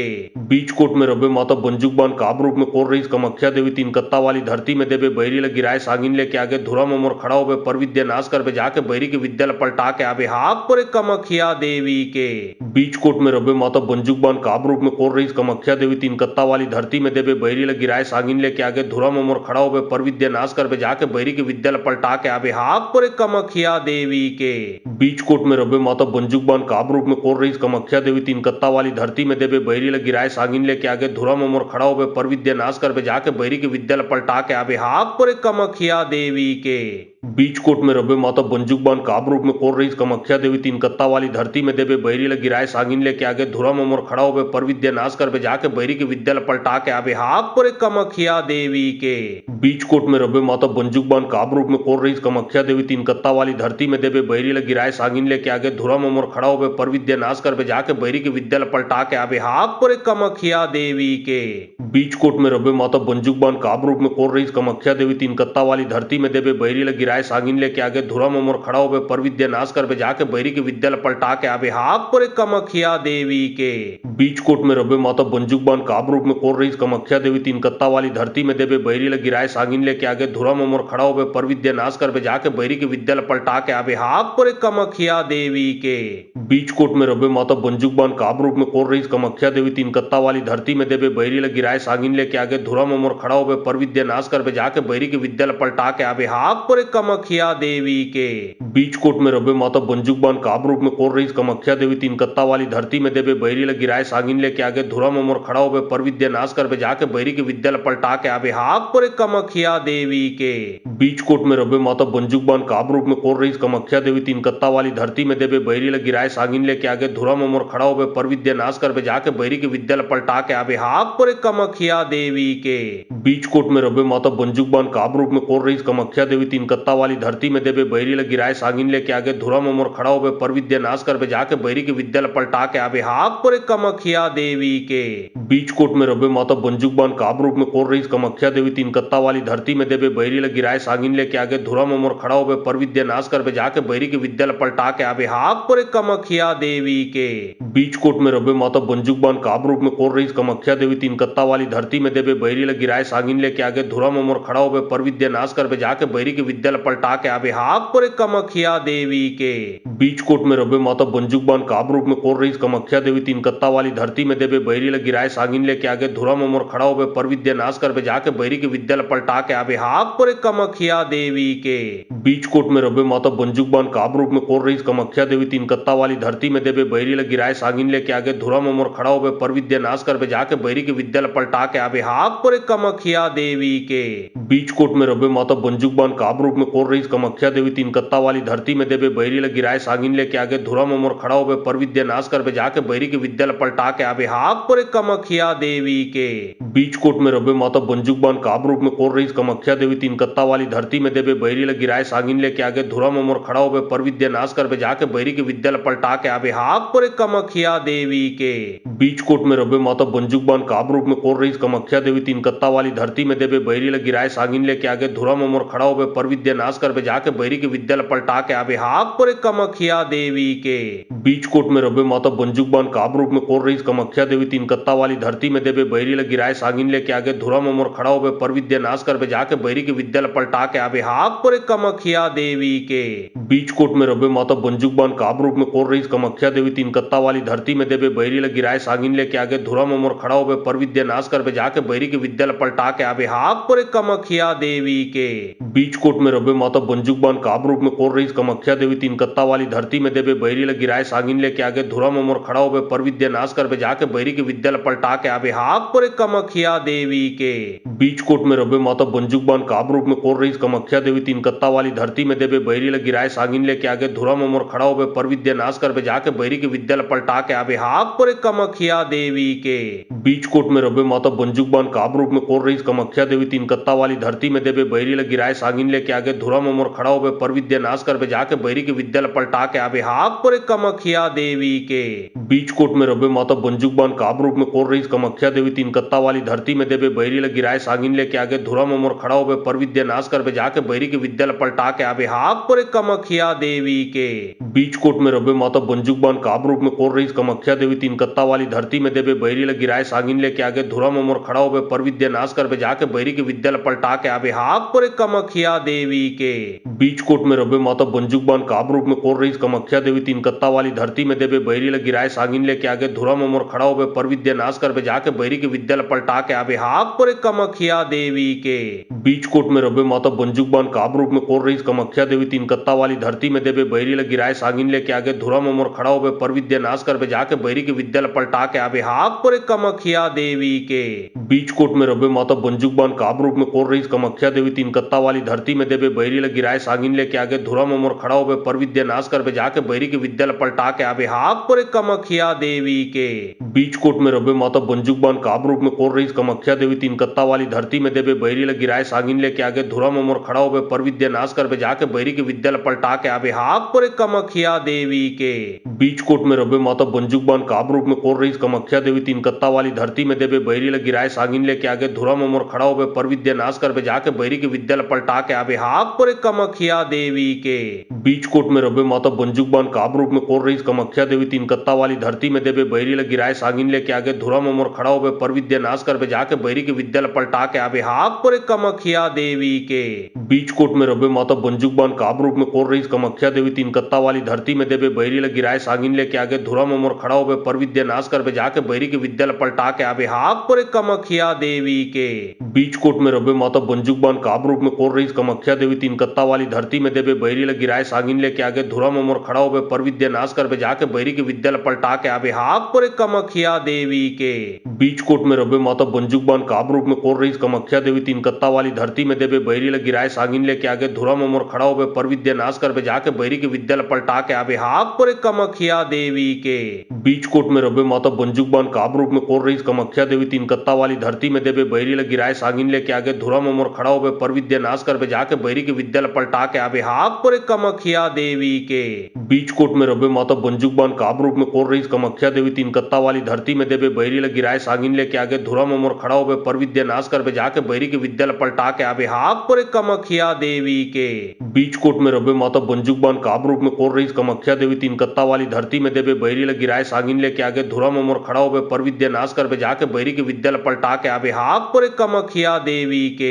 बीच कोट में रबे माता बंजुक बान काब रूप में कोर रही कमख्या देवी तीन कत्ता वाली धरती में देवे बैरी लगी राय सागिन लेके आगे धुरा मोर खड़ा हो पर विद्या नाश कर जाके बैरी के विद्यालय पलटा के आवे हाक पर कमख्या देवी के बीच कोट में रबे माता बंजुक बान काब रूप में कोर रही कमख्या देवी तीन कत्ता वाली धरती में देवे बैरी लगी राय सागिन लेके आगे धुरा मोर खड़ा हो पर विद्या नाश कर जाके बैरी के विद्यालय पलटा के आवे हाक पर कमख्या देवी के बीच कोट में रबे माता बंजुक बान काब रूप में कोर रही कमख्या देवी तीन कत्ता वाली धरती में देवे बैरी लगी राय सागिन लेके आगे धुरा मोर खड़ा हो पर विद्या नाश कर जाके बैरी के विद्यालय पलटा के आवे हाक पर कमख्या देवी के बीच कोट में रबे माता बंजुक बान काब रूप में कोर रही कमख्या देवी तीन कत्ता वाली धरती में देवे बैरी लगी राय सागिन लेके आगे धुरा मोर खड़ा हो पर विद्या नाश कर जाके बैरी के विद्यालय पलटा के आवे हाक पर कमख्या देवी के बीच कोट में रबे माता बंजुक बान काब रूप में कोर रही कमख्या देवी तीन कत्ता वाली धरती में देवे बैरी लगी राय सागिन लेके आगे धुरा मोर खड़ा हो पर विद्या नाश कर जाके बैरी के विद्यालय पलटा के आवे हाक पर कमख्या देवी के बीच कोट में रबे माता बंजुक बान काब रूप में कोर रही कमख्या देवी तीन कत्ता वाली धरती में देवे बैरी लगी राय सागिन लेके आगे धुरा मोर खड़ा हो पर विद्या नाश कर जाके बैरी के विद्यालय पलटा के आवे हाक पर कमख्या देवी के बीच कोट में रबे माता बंजुक बान काब रूप में कोर रही कमख्या देवी तीन कत्ता वाली धरती में देवे बैरी लगी राय सागिन लेके आगे धुरा मोर खड़ा हो पर विद्या नाश कर जाके बैरी के विद्यालय पलटा के आवे हाक पर कमख्या देवी के बीच कोट में रबे माता बंजुक बान काब रूप में कोर रही कमख्या देवी तीन कत्ता वाली धरती में देवे बैरी लगी राय सागिन लेके आगे धुरा मोर खड़ा हो पर विद्या नाश कर जाके बैरी के विद्यालय पलटा के आवे हाक पर कमख्या देवी के बीच कोट में रबे माता बंजुक बान काब रूप में कोर रही कमख्या देवी तीन कत्ता वाली धरती में देवे बैरी लगी राय सागिन लेके आगे धुरा मोर खड़ा हो पर विद्या नाश कर जाके बैरी के विद्यालय पलटा के आवे हाक पर कमख्या देवी के बीच कोट में रबे माता बंजुक बान काब रूप में कोर रही कमख्या देवी तीन कत्ता वाली धरती में देवे बैरी लगी राय सागिन लेके आगे धुरा मोर खड़ा हो पर विद्या नाश कर जाके बैरी के विद्यालय पलटा के आवे हाक पर कमख्या देवी के बीच कोट में रबे माता बंजुक बान काब रूप में कोर रही कमख्या देवी तीन कत्ता वाली धरती में देवे बैरी लगी राय सागिन लेके आगे धुरा मोर खड़ा हो पर विद्या नाश कर जाके बैरी के विद्यालय पलटा के आवे हाक पर कमख्या देवी के बीच कोट में रबे माता बंजुक बान काब रूप में कोर रही कमख्या देवी तीन कत्ता वाली धरती में देवे बैरी लगी राय सागिन लेके आगे धुरा मोर खड़ा हो पर विद्या नाश कर जाके बैरी के विद्यालय पलटा के आवे हाक पर कमख्या देवी के बीच कोट में रबे माता बंजुक बान काब रूप में कोर रही कमख्या देवी तीन कत्ता वाली धरती में देवे बैरी लगी राय सागिन लेके आगे धुरा मोर खड़ा हो पर विद्या नाश कर जाके बैरी के विद्यालय पलटा के आवे हाक पर कमख्या देवी के बीच कोट में रबे माता बंजुक बान काब रूप में कोर रही कमख्या देवी तीन कत्ता वाली धरती में देवे बैरी लगी राय सागिन लेके आगे धुरा मोर खड़ा हो पर विद्या नाश कर जाके बैरी के विद्यालय पलटा के आवे हाक पर कमख्या देवी के बीच कोट में रबे माता बंजुक बान काब रूप में कोर रही कमख्या देवी तीन कत्ता वाली धरती में देवे बैरी लगी राय सागिन लेके आगे धुरा मोर खड़ा हो पर विद्या नाश कर जाके बैरी के विद्यालय पलटा के आवे हाक पर कमख्या देवी के बीच कोट में रबे माता बंजुक बान काब रूप में कोर रही कमख्या देवी तीन कत्ता वाली धरती में देवे बैरी लगी राय सागिन लेके आगे धुरा मोर खड़ा हो पर विद्या नाश कर जाके बैरी के विद्यालय पलटा के आवे हाक पर कमख्या देवी के बीच कोट में रबे माता बंजुक बान काब रूप में कोर रही कमख्या देवी तीन कत्ता वाली धरती में देवे बैरी लगी राय सागिन लेके आगे धुरा मोर खड़ा हो पर विद्या नाश कर जाके बैरी के विद्यालय पलटा के आवे हाक पर कमख्या देवी के बीच कोट में रबे माता बंजुक बान काब रूप में कोर रही कमख्या देवी तीन कत्ता वाली धरती में देवे बैरी लगी राय सागिन लेके आगे धुरा मोर खड़ा हो पर विद्या नाश कर जाके बैरी के विद्यालय पलटा के आवे हाक पर कमख्या देवी के बीच कोट में रबे माता बंजुक बान काब रूप में कोर रही कमख्या देवी तीन कत्ता वाली धरती में देवे बैरी लगी राय सागिन लेके आगे धुरा मोर खड़ा हो पर विद्या नाश कर जाके बैरी के विद्यालय पलटा के आवे हाक पर कमख्या देवी के बीच कोट में रबे माता बंजुक बान काब रूप में कोर रही कमख्या देवी तीन कत्ता वाली धरती में देवे बैरी लगी राय सागिन लेके आगे धुरा मोर खड़ा हो पर विद्या नाश कर जाके बैरी के विद्यालय पलटा के आवे हाक पर कमख्या देवी के बीच कोट में रबे माता बंजुकबान काब रूप में कोर रही कमख्या देवी तीन कत्ता वाली धरती में देवे बैरी लगी राय सागिन लेके आगे धुरा मोर खड़ा होवे पर विद्या नाश कर जाके बैरी की विद्या पलटा के आवे हाक पर कमख्या देवी के बीच कोट में रबे माता बंजुकबान काब रूप में कोर रही कमख्या देवी तीन कत्ता वाली धरती में देवे बैरी लगी राय सागिन लेके आगे धुरा मोर खड़ा होवे पर विद्या नाश कर जाके बैरी की विद्या पलटा के आवे हाक पर कमख्या देवी के बीच कोट में रबे माता बंजुकबान काब रूप में कोर रही कमख्या देवी तीन कत्ता वाली धरती में देवे बैरी लगी राय सागिन लेके आगे धुरा मोर खड़ा होवे पर विद्या नाश कर जाके बैरी की विद्या पलटा के आवे हाक पर कमख्या देवी के बीच कोट में रबे माता बंजुकबान काब रूप में कोर रही कमख्या देवी तीन कत्ता वाली धरती में देवे बैरी लगी राय सागिन लेके आगे धुरा मोर खड़ा होवे पर विद्या नाश कर जाके बैरी की विद्या पलटा के आवे हाक पर कमख्या देवी के बीच कोट में रबे माता बंजुकबान काब रूप में कोर रही कमख्या देवी तीन कत्ता वाली धरती में देवे बैरी लगी राय सागिन लेके आगे धुरा मोर खड़ा होवे पर विद्या नाश कर जाके बैरी की विद्या पलटा के आवे हाक पर कमख्या देवी के बीच कोट में रबे माता बंजुकबान काब रूप में कोर रही कमख्या देवी तीन कत्ता वाली धरती में देवे बैरी लगी राय सागिन लेके आगे धुरा मोर खड़ा होवे पर विद्या नाश कर जाके बैरी की विद्या पलटा के आवे हाक पर कमख्या देवी के बीच कोट में रबे माता बंजुकबान काब रूप में कोर रही कमख्या देवी तीन कत्ता वाली धरती में देवे बैरी लगी राय सागिन लेके आगे धुरा मोर खड़ा होवे पर विद्या नाश कर जाके बैरी की विद्या पलटा के आवे हाक पर कमख्या देवी के बीच कोट में रबे माता बंजुकबान काब रूप में कोर रही कमख्या देवी तीन कत्ता वाली धरती में देवे बैरी लगी राय सागिन लेके आगे धुरा मोर खड़ा होवे पर विद्या नाश कर जाके बैरी की विद्या पलटा के आवे हाक पर कमख्या देवी के बीच कोट में रबे माता बंजुकबान काब रूप में कोर रही कमख्या देवी तीन कत्ता वाली धरती में देवे बैरी लगी राय सागिन लेके आगे धुरा मोर खड़ा होवे पर विद्या नाश कर जाके बैरी की विद्या पलटा के आवे हाक पर कमख्या देवी के बीच कोट में रबे माता बंजुकबान काब रूप में कोर रही कमख्या देवी तीन कत्ता वाली धरती में देवे बैरी लगी राय सागिन लेके आगे धुरा मोर खड़ा होवे पर विद्या नाश कर जाके बैरी की विद्या पलटा के आवे हाक पर कमख्या देवी के बीच कोट में रबे माता बंजुकबान काब रूप में कोर रही कमख्या देवी तीन कत्ता वाली धरती में देवे बैरी लगी राय सागिन लेके आगे धुरा मोर खड़ा होवे पर विद्या नाश कर जाके बैरी की विद्या पलटा के आवे हाक पर कमख्या देवी के बीच कोट में रबे माता बंजुकबान काब रूप में कोर रही कमख्या देवी तीन कत्ता वाली धरती में देवे बैरी लगी राय सागिन लेके आगे धुरा मोर खड़ा होवे पर विद्या नाश कर जाके बैरी की विद्या पलटा के आवे हाक पर कमख्या देवी के बीच कोट में रबे माता बंजुकबान काब रूप में कोर रही कमख्या देवी तीन कत्ता वाली धरती में देवे बैरी लगी राय सागिन लेके आगे धुरा मोर खड़ा होवे पर विद्या नाश कर जाके बैरी की विद्या पलटा के आवे हाक पर कमख्या देवी के बीच कोट में रबे माता बंजुकबान काब रूप में कोर रही कमख्या देवी तीन कत्ता वाली धरती में देवे बैरी लगी राय सागिन लेके आगे धुरा मोर खड़ा होवे पर विद्या नाश कर जाके बैरी की विद्या पलटा के आवे हाक पर कमख्या देवी के बीच कोट में रबे माता बंजुकबान काब रूप में कोर रही कमख्या देवी तीन कत्ता वाली धरती में देवे बैरी लगी राय सागिन लेके आगे धुरा मोर खड़ा होवे पर विद्या नाश कर जाके बैरी की विद्या पलटा के आवे हाक पर कमख्या देवी के बीच कोट में रबे माता बंजुकबान काब रूप में कोर रही कमख्या देवी तीन कत्ता वाली धरती में देवे बैरी लगी राय सागिन लेके आगे धुरा मोर खड़ा होवे पर विद्या नाश कर जाके बैरी की विद्या पलटा के आवे हाक पर कमख्या देवी के बीच कोट में रबे माता बंजुकबान काब रूप में कोर रही कमख्या देवी तीन कत्ता वाली धरती में देवे बैरी लगी राय सागिन लेके आगे धुरा मोर खड़ा होवे पर विद्या नाश कर जाके बैरी की विद्या पलटा के आवे हाक पर कमख्या देवी के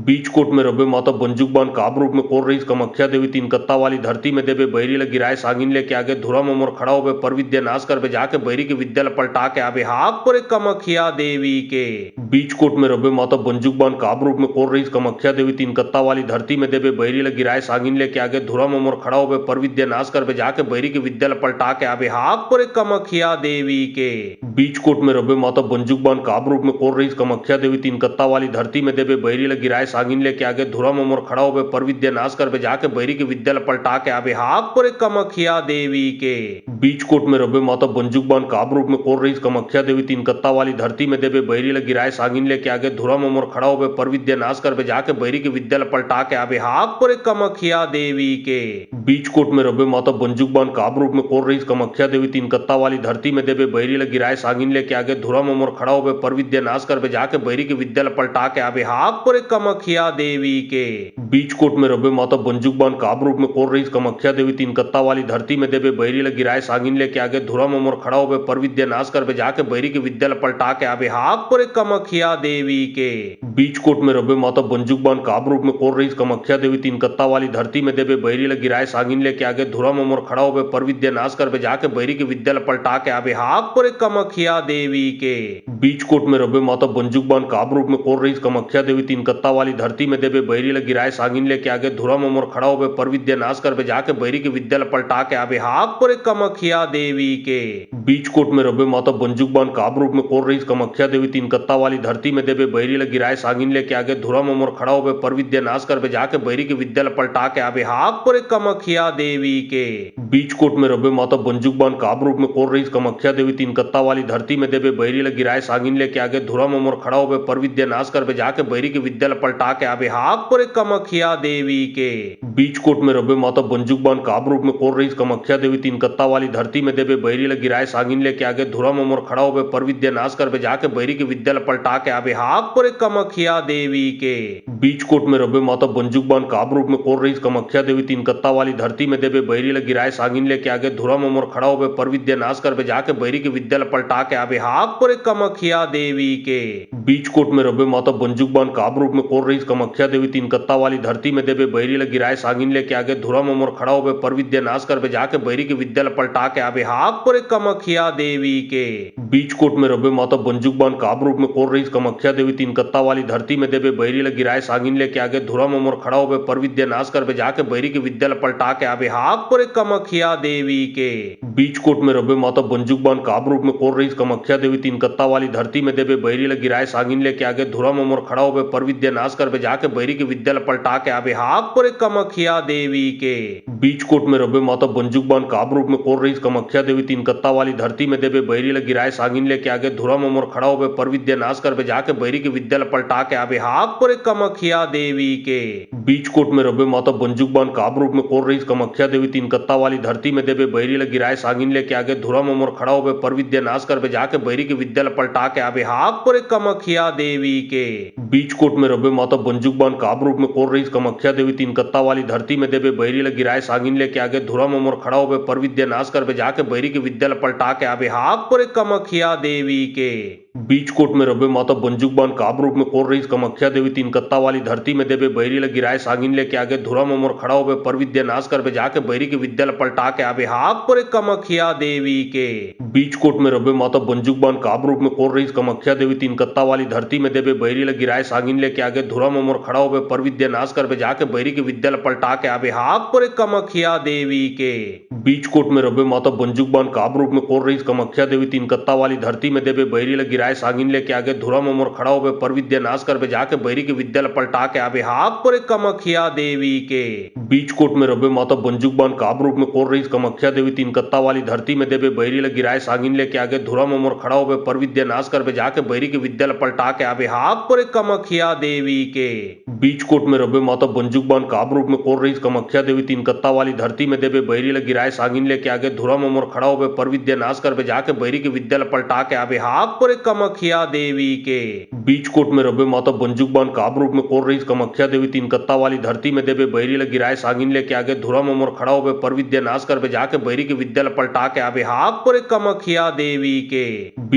बीच कोट में रबे माता बंजुकबान काब रूप में कोर रही कमख्या देवी तीन कत्ता वाली धरती में देवे बैरी लगी राय सागिन लेके आगे धुरा मोर खड़ा होवे पर विद्या नाश कर जाके बैरी की विद्या पलटा के आवे हाक पर कमख्या देवी के बीच कोट में रबे माता बंजुकबान काब रूप में कोर रही कमख्या देवी तीन कत्ता वाली धरती में देवे बैरी लगी राय सागिन लेके आगे धुरा मोर खड़ा होवे पर विद्या नाश कर जाके बैरी की विद्या पलटा के आवे हाक पर कमख्या देवी के बीच कोट में रबे माता बंजुकबान काब रूप में कोर रही कमख्या देवी तीन कत्ता वाली धरती में देवे बैरी लगी राय सागिन लेके आगे धुरा मोर खड़ा होवे पर विद्या नाश कर जाके बैरी की विद्या पलटा के आवे हाक पर कमख्या देवी के बीच कोट में रबे माता बंजुकबान काब रूप में कोर रही कमख्या देवी तीन कत्ता वाली धरती में देवे बैरी लगी राय सागिन लेके आगे धुरा मोर खड़ा होवे पर विद्या नाश कर जाके बैरी की विद्या पलटा के आवे हाक पर कमख्या देवी के बीच कोट में रबे माता बंजुकबान काब रूप में कोर रही कमख्या देवी तीन कत्ता वाली धरती में देवे बैरी लगी राय सागिन लेके आगे धुरा मोर खड़ा होवे पर विद्या नाश कर जाके बैरी की विद्या पलटा के आवे हाक पर कमख्या देवी के बीच कोट में रबे माता बंजुकबान काब रूप में कोर रही कमख्या देवी तीन कत्ता वाली धरती में देवे बैरी लगी राय सागिन लेके आगे धुरा मोर खड़ा होवे पर विद्या नाश कर जाके बैरी की विद्या पलटा के आवे हाक पर कमख्या देवी के बीच कोट में रबे माता बंजुकबान काब रूप में कोर रही कमख्या देवी तीन कत्ता वाली धरती में देवे बैरी लगी राय सागिन लेके आगे धुरा मोर खड़ा होवे पर विद्या नाश कर जाके बैरी की विद्या पलटा के आवे हाक पर कमख्या देवी के बीच कोट में रबे माता बंजुकबान काब रूप में कोर रही कमख्या देवी तीन कत्ता वाली धरती में देवे बैरी लगी राय सागिन सांगिन लेके आगे धुरा मोमोर खड़ा होवे पर विद्या नाश करबे जाके बैरी के विद्यालय पलटा के आवे हाक पर कमखिया देवी के बीच कोट में रबे माता बंजुक बान काब रूप में कोर रही कमख्या देवी तीन कत्ता वाली धरती में देवे बैरी लग गिराए सांगिन लेके आगे धुरा मोमोर खड़ा होवे पर विद्या नाश करबे जाके बैरी के विद्यालय पलटा के आवे हाक पर कमखिया देवी के बीच कोट में रबे माता बंजुक बान काब रूप में कोर रही कमख्या देवी तीन कत्ता वाली धरती में देवे बैरी लग गिराए सांगिन लेके आगे धुरा मोमोर खड़ा होवे पर विद्या नाश करबे जाके बैरी के विद्यालय पलटा के आवे हाक पर कमखिया देवी के बीच कोट में रबे माता बंजुक बान काब रूप में कोर रही कमख्या देवी तीन कत्ता वाली धरती में देवे बैरी लग गिराए सांगिन लेके आगे धुरा मोमोर खड़ा होवे पर विद्या नाश करबे जाके बैरी के विद्यालय पलटा के आवे हाक पर कमखिया देवी के बीच कोट में रबे माता बंजुक बान काब रूप में कोर रही कमख्या देवी तीन कत्ता वाली धरती में देवे बैरी लग गिराए सांगिन लेके आगे धुरा मोमोर खड़ा होवे पर विद्या नाश करबे जाके बैरी के विद्यालय पलटा के आवे हाक पर कमखिया देवी के बीच कोट में रबे माता बंजुक बान काब रूप में कोर रही कमख्या देवी तीन कत्ता वाली धरती में देवे बैरी लग गिराए सांगिन लेके आगे धुरा मोमोर खड़ा होवे पर विद्या नाश करबे जाके बैरी के विद्यालय पलटा के आवे हाक पर कमखिया देवी के बीच कोट में रबे माता बंजुक बान काब रूप में कोर रही कमख्या देवी तीन कत्ता वाली धरती में देवे बैरी लग गिराए सांगिन लेके आगे धुरा मोमोर खड़ा होवे पर विद्या नाश करबे जाके बैरी के विद्यालय पलटा के आवे हाक पर कमखिया देवी के बीच कोट में रबे माता बंजुक बान काब रूप में कोर रही कमख्या देवी तीन कत्ता वाली धरती में देवे बैरी लग गिराए सांगिन लेके आगे धुरा मोमोर खड़ा होवे पर विद्या नाश करबे जाके बैरी के विद्यालय पलटा के आवे हाक पर कमखिया देवी के बीच कोट में रबे माता बंजुक बान काब रूप में कोर रही कमख्या देवी तीन कत्ता वाली धरती में देवे बैरी लग गिराए सांगिन लेके आगे धुरा मोमोर खड़ा होवे पर विद्या नाश करबे जाके बैरी के विद्यालय पलटा के आवे हाक पर कमखिया देवी के बीच कोट में रबे माता बंजुक बान काब रूप में कोर रही कमख्या देवी तीन कत्ता वाली धरती में देवे बैरी लग गिराए सांगिन लेके आगे धुरा मोमोर खड़ा होवे पर विद्या नाश करबे जाके बैरी के विद्यालय पलटा के आवे हाक पर कमखिया देवी के बीच कोट में रबे माता बंजुक बान काब रूप में कोर रही कमख्या देवी तीन कत्ता वाली धरती में देवे बैरी लग गिराए सांगिन लेके आगे धुरा मोमोर खड़ा होवे पर विद्या नाश करबे जाके बैरी के विद्यालय पलटा के आवे हाक पर कमखिया देवी के बीच कोट में रबे माता बंजुक बान काब रूप में कोर रही कमख्या देवी तीन कत्ता वाली धरती में देवे बैरी लग गिराए सांगिन लेके आगे धुरा मोमोर खड़ा होवे पर विद्या नाश करबे जाके बैरी के विद्यालय पलटा के आवे हाक पर कमखिया देवी के बीच कोट में रबे माता बंजुक बान काब रूप में कोर रही कमख्या देवी तीन कत्ता वाली धरती में देवे बैरी लग गिराए सांगिन लेके आगे धुरा मोमोर खड़ा होवे पर विद्या नाश करबे जाके बैरी के विद्यालय पलटा के आवे हाक पर कमखिया देवी के बीच कोट में रबे माता बंजुक बान काब रूप में कोर रही कमख्या देवी तीन कत्ता वाली धरती में देवे बैरी लग गिराए सांगिन लेके आगे धुरा मोमोर खड़ा होवे पर विद्या नाश करबे जाके बैरी के विद्यालय पलटा के आवे हाक पर कमखिया देवी के बीच कोट में रबे माता बंजुक बान काब रूप में कोर रही कमख्या देवी तीन कत्ता वाली धरती में देवे बैरी लग गिराए सांगिन लेके आगे धुरा मोमोर खड़ा होवे पर विद्या नाश करबे जाके बैरी के विद्यालय पलटा के आवे हाक पर कमखिया देवी के बीच कोट में रबे माता बंजुक बान काब रूप में कोर रही कमख्या देवी तीन कत्ता वाली धरती में देवे बैरी लग गिराए सांगिन लेके आगे धुरा मोमोर खड़ा होवे पर विद्या नाश करबे जाके बैरी के विद्यालय पलटा के आवे हाक पर कमखिया देवी के बीच कोट में रबे माता बंजुक बान काब रूप में कोर रही कमख्या देवी तीन कत्ता वाली धरती में देवे बैरी लग गिराए सांगिन लेके आगे धुरा मोमोर खड़ा होवे पर विद्या नाश करबे जाके बैरी के विद्यालय पलटा के आवे हाक पर कमखिया देवी के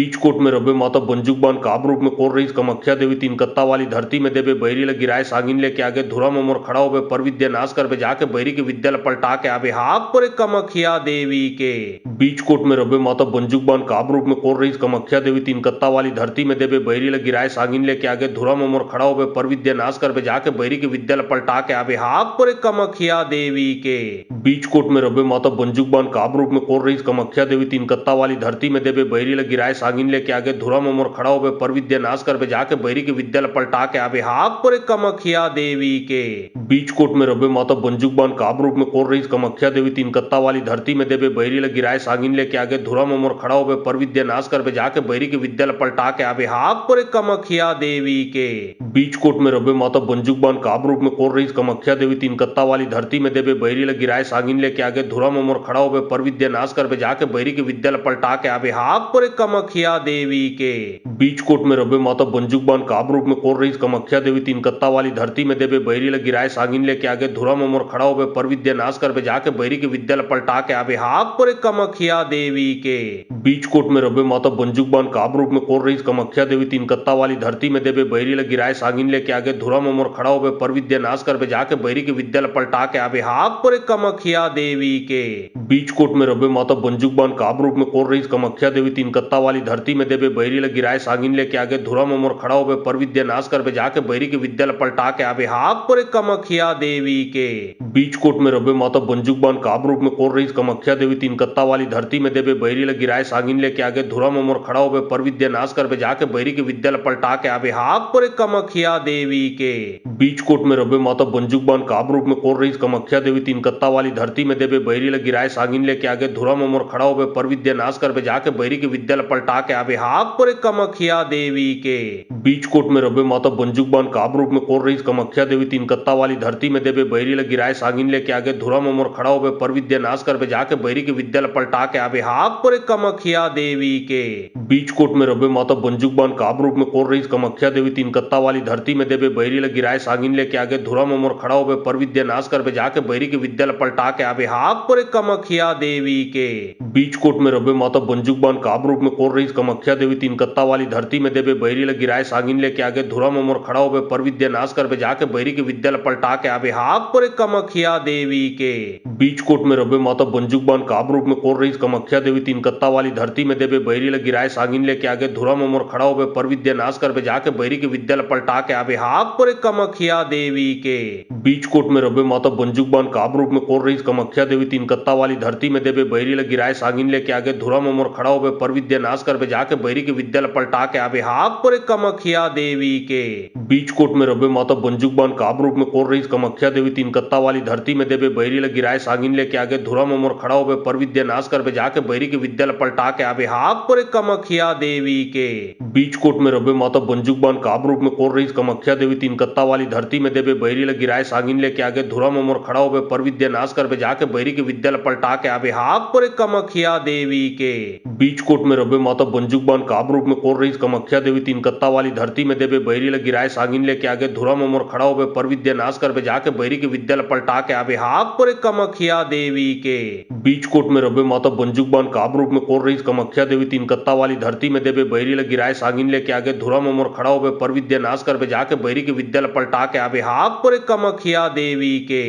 बीच कोट में रबे माता बंजुक बान काब रूप में कोर रही कमख्या देवी तीन कत्ता वाली धरती में देवे बैरी लग गिराए सांगिन लेके आगे धुरा मोमोर खड़ा होवे पर विद्या नाश करबे जाके बैरी के विद्यालय पलटा के आवे हाक पर कमखिया देवी के बीच कोट में रबे माता बंजुक बान काब रूप में कोर रही कमख्या देवी तीन कत्ता वाली धरती में देवे बैरी लग गिराए सांगिन लेके आगे धुरा मोमोर खड़ा होवे पर विद्या नाश करबे जाके बैरी के विद्यालय पलटा के आवे हाक पर कमखिया देवी के बीच कोट में रबे माता बंजुक बान काब रूप में कोर रही कमख्या देवी तीन कत्ता वाली धरती में देवे बैरी लग गिराए सांगिन लेके आगे धुरा मोमोर खड़ा होवे पर विद्या नाश करबे जाके बैरी के विद्यालय पलटा के आवे हाक पर कमखिया देवी के बीच कोट में रबे माता बंजुक बान काब रूप में कोर रही कमख्या देवी तीन कत्ता वाली धरती में देवे बैरी लग गिराए सांगिन लेके आगे धुरा मोमोर खड़ा होवे पर विद्या नाश करबे जाके बैरी के विद्यालय पलटा के आवे हाक पर कमखिया देवी के बीच कोट में रबे माता बंजुक बान काब रूप में कोर रही कमख्या देवी तीन कत्ता वाली धरती में देवे बैरी लग गिराए सांगिन लेके आगे धुरा मोमोर खड़ा होवे पर विद्या नाश करबे जाके बैरी के विद्यालय पलटा के आवे हाक पर कमखिया देवी के बीच कोट में रबे माता बंजुक बान काब रूप में कोर रही कमख्या देवी तीन कत्ता वाली धरती में देवे बैरी लग गिराए सांगिन लेके आगे धुरा मोमोर खड़ा होवे पर विद्या नाश करबे जाके बैरी के विद्यालय पलटा के आवे हाक पर कमखिया देवी के बीच कोट में रबे माता बंजुक बान काब रूप में कोर रही कमख्या देवी तीन कत्ता वाली धरती में देवे बैरी लग गिराए सांगिन लेके आगे धुरा मोमोर खड़ा होवे पर विद्या नाश करबे जाके बैरी के विद्यालय पलटा के आवे हाक पर कमखिया देवी के बीच कोट में रबे माता बंजुक बान काब रूप में कोर रही कमख्या देवी तीन कत्ता वाली धरती में देवे बैरी लग गिराए सांगिन लेके आगे धुरा मोमोर खड़ा होवे पर विद्या नाश करबे जाके बैरी के विद्यालय पलटा के आवे हाक पर पुरे कमख्या देवी के बीचकोट में रबे माता बंजुकबान काब रूप में कोर रही कमख्या देवी तीन कत्ता वाली धरती में देवे बैरी ले गिराए सागिन लेके आगे धुरा मोर खड़ा होवे पर विद्या नाश कर जाके बैरी के विद्या पलटा के आवे हाक पुरे कमख्या देवी के बीचकोट में रबे माता बंजुकबान काब रूप में कोर रही कमख्या देवी तीन कत्ता वाली धरती में देवे बैरी ले गिराए सागिन लेके आगे धुरा मोर खड़ा होवे पर विद्या नाश कर जाके बैरी के विद्या पलटा के आवे हाक पुरे कमख्या देवी के बीचकोट में रबे माता बंजुकबान काब रूप में कोर रही कमख्या देवी तीन कत्ता वाली धरती में देवे बैरी ले गिराए सागिन लेके आगे धुरा मोर खड़ा होवे पर विद्या नाश कर जाके बैरी के विद्या पलटा के आवे हाक पुरे कमख्या देवी के बीचकोट में रबे माता बंजुकबान काब रूप में कोर रही कमख्या देवी तीन कत्ता वाली धरती में देवे बैरी ले गिराए सागिन लेके आगे धुरा मोर खड़ा होवे पर विद्या नाश कर जाके बैरी के विद्या पलटा के आवे हाक पुरे कमख्या देवी के बीचकोट में रबे माता बंजुकबान काब रूप में कोर रही कमख्या देवी तीन कत्ता वाली धरती में देवे बैरी ले गिराए सागिन लेके आगे धुरा मोर खड़ा होवे पर विद्या नाश कर जाके बैरी के विद्या पलटा के आवे हाक पुरे कमख्या देवी के बीचकोट में रबे माता बंजुकबान काब रूप में कोर रही कमख्या देवी तीन कत्ता वाली धरती में देवे बैरी ले गिराए सागिन लेके आगे धुरा मोर खड़ा होवे पर विद्या नाश कर जाके बैरी के विद्या पलटा के आवे हाक पुरे कमख्या देवी के बीचकोट में रबे माता बंजुकबान काब रूप में कोर रही कमख्या देवी तीन कत्ता वाली धरती में देवे बैरी ले गिराए सागिन लेके आगे धुरा मोर खड़ा होवे पर विद्या नाश कर जाके बैरी के विद्या पलटा के आवे हाक पुरे कमख्या देवी के बीचकोट में रबे माता बंजुकबान काब रूप में कोर रही कमख्या देवी तीन कत्ता वाली धरती में देवे बैरी ले गिराए सागिन लेके आगे धुरा मोर खड़ा होवे पर विद्या नाश कर जाके बैरी के विद्या पलटा के आवे हाक पुरे कमख्या देवी के बीचकोट में रबे माता बंजुकबान काब रूप में कोर रही कमख्या देवी तीन कत्ता वाली धरती में देवे बैरी ले गिराए सागिन लेके आगे धुरा मोर खड़ा होवे पर विद्या नाश कर जाके बैरी के विद्या पलटा के आवे हाक पुरे कमख्या देवी के बीचकोट में रबे माता बंजुकबान काब रूप में कोर रही कमख्या देवी तीन कत्ता वाली धरती में देवे बैरी ले गिराए सागिन लेके आगे धुरा मोर खड़ा होवे पर विद्या नाश कर जाके बैरी के विद्या पलटा के आवे हाक पुरे कमख्या देवी के बीचकोट में रबे माता बंजुकबान काब रूप में कोर रही कमख्या देवी तीन कत्ता वाली धरती में देवे बैरी ले गिराए सागिन लेके आगे धुरा मोर खड़ा होवे पर विद्या नाश कर जाके बैरी के विद्या पलटा के आवे हाक पुरे कमख्या देवी के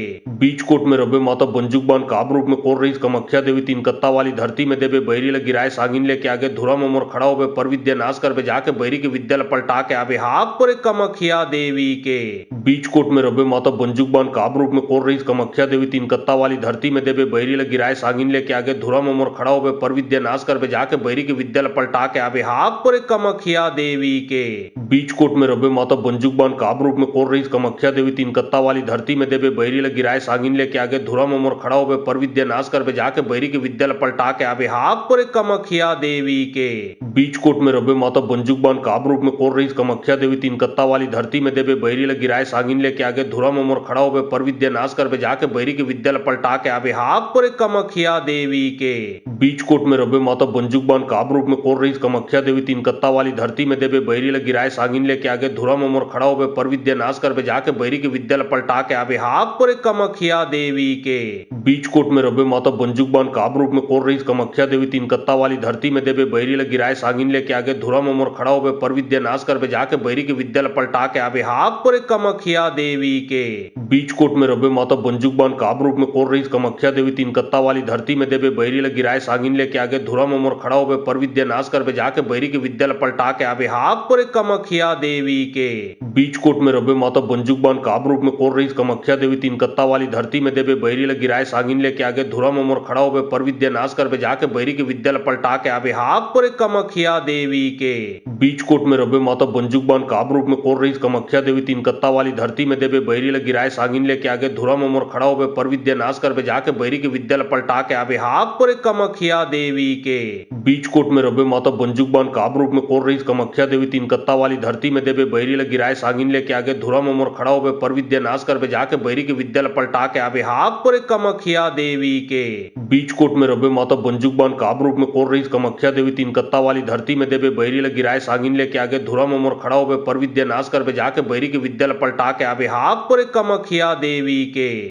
बीचकोट में रबे माता बंजुकबान काब रूप में कोर रही कमख्या देवी तीन कत्ता वाली धरती में देवे बैरी ले गिराए सागिन लेके आगे धुरा मोर खड़ा होवे पर विद्या नाश कर जाके बैरी के विद्या पलटा के आवे हाक पुरे कमख्या देवी के बीचकोट में रबे माता बंजुकबान काब रूप में कोर रही कमख्या देवी तीन कत्ता वाली धरती में देवे बैरी ले गिराए सागिन लेके आगे धुरा मोर खड़ा होवे पर विद्या नाश कर जाके बैरी के विद्या पलटा के आवे हाक पुरे कमख्या देवी के बीचकोट में रबे माता बंजुकबान काब रूप में कोर रही कमख्या देवी तीन कत्ता वाली धरती में देवे बैरी ले गिराए सागिन लेके आगे धुरा मोर खड़ा होवे पर विद्या नाश कर जाके बैरी के विद्या पलटा के आवे हाक पुरे कमख्या देवी के बीचकोट में रबे माता बंजुकबान काब रूप में कोर रही कमख्या देवी तीन कत्ता वाली धरती में देवे बैरी ले गिराए सागिन लेके आगे धुरा मोर खड़ा होवे पर विद्या नाश कर जाके बैरी के विद्या पलटा के आवे हाक पुरे कमख्या देवी के बीचकोट में रबे माता बंजुकबान काब रूप में कोर रही कमख्या देवी तीन कत्ता वाली धरती में देवे बैरी ले गिराए सागिन लेके आगे धुरा मोर खड़ा होवे पर विद्या नाश कर जाके बैरी के विद्या पलटा के आवे हाक पुरे कमख्या देवी के बीचकोट में रबे माता बंजुकबान काब रूप में कोर रही कमख्या देवी तीन कत्ता वाली धरती में देवे बैरी ले गिराए सागिन लेके आगे धुरा मोर खड़ा होवे पर विद्या नाश कर जाके बैरी के विद्या पलटा के आवे हाक पुरे कमख्या देवी के बीचकोट में रबे माता बंजुकबान काब रूप में कोर रही कमख्या देवी तीन कत्ता वाली धरती में देवे बैरी ले गिराए सागिन लेके आगे धुरा मोर खड़ा होवे पर विद्या नाश कर जाके बैरी के विद्या पलटा के आवे हाक पुरे कमख्या देवी के बीचकोट में रबे माता बंजुकबान काब रूप में कोर रही कमख्या देवी तीन कत्ता वाली धरती में देवे बैरी ले गिराए सागिन लेके आगे धुरा मोर खड़ा होवे पर विद्या नाश कर जाके बैरी के विद्या पलटा के आवे हाक पुरे कमख्या देवी के बीचकोट में रबे माता बंजुकबान काब रूप में कोर रही कमख्या देवी तीन कत्ता वाली धरती में देवे बैरी ले गिराए सागिन लेके आगे धुरा मोर खड़ा होवे पर विद्या नाश कर जाके बैरी के विद्या पलटा के आवे हाक पुरे कमख्या देवी के बीचकोट में रबे माता बंजुकबान काब रूप में कोर रही कमख्या देवी तीन कत्ता वाली धरती में देवे बैरी ले गिराए सागिन लेके आगे धुरा मोर खड़ा होवे पर विद्या नाश कर जाके बैरी के विद्या पलटा के आवे हाक पुरे कमख्या देवी के बीचकोट में रबे माता बंजुकबान काब रूप में कोर रही कमख्या देवी तीन कत्ता वाली धरती में देवे बैरी ले गिराए सागिन लेके आगे धुरा मोर खड़ा होवे पर विद्या नाश कर जाके बैरी के विद्या पलटा के आवे हाक पुरे कमख्या देवी के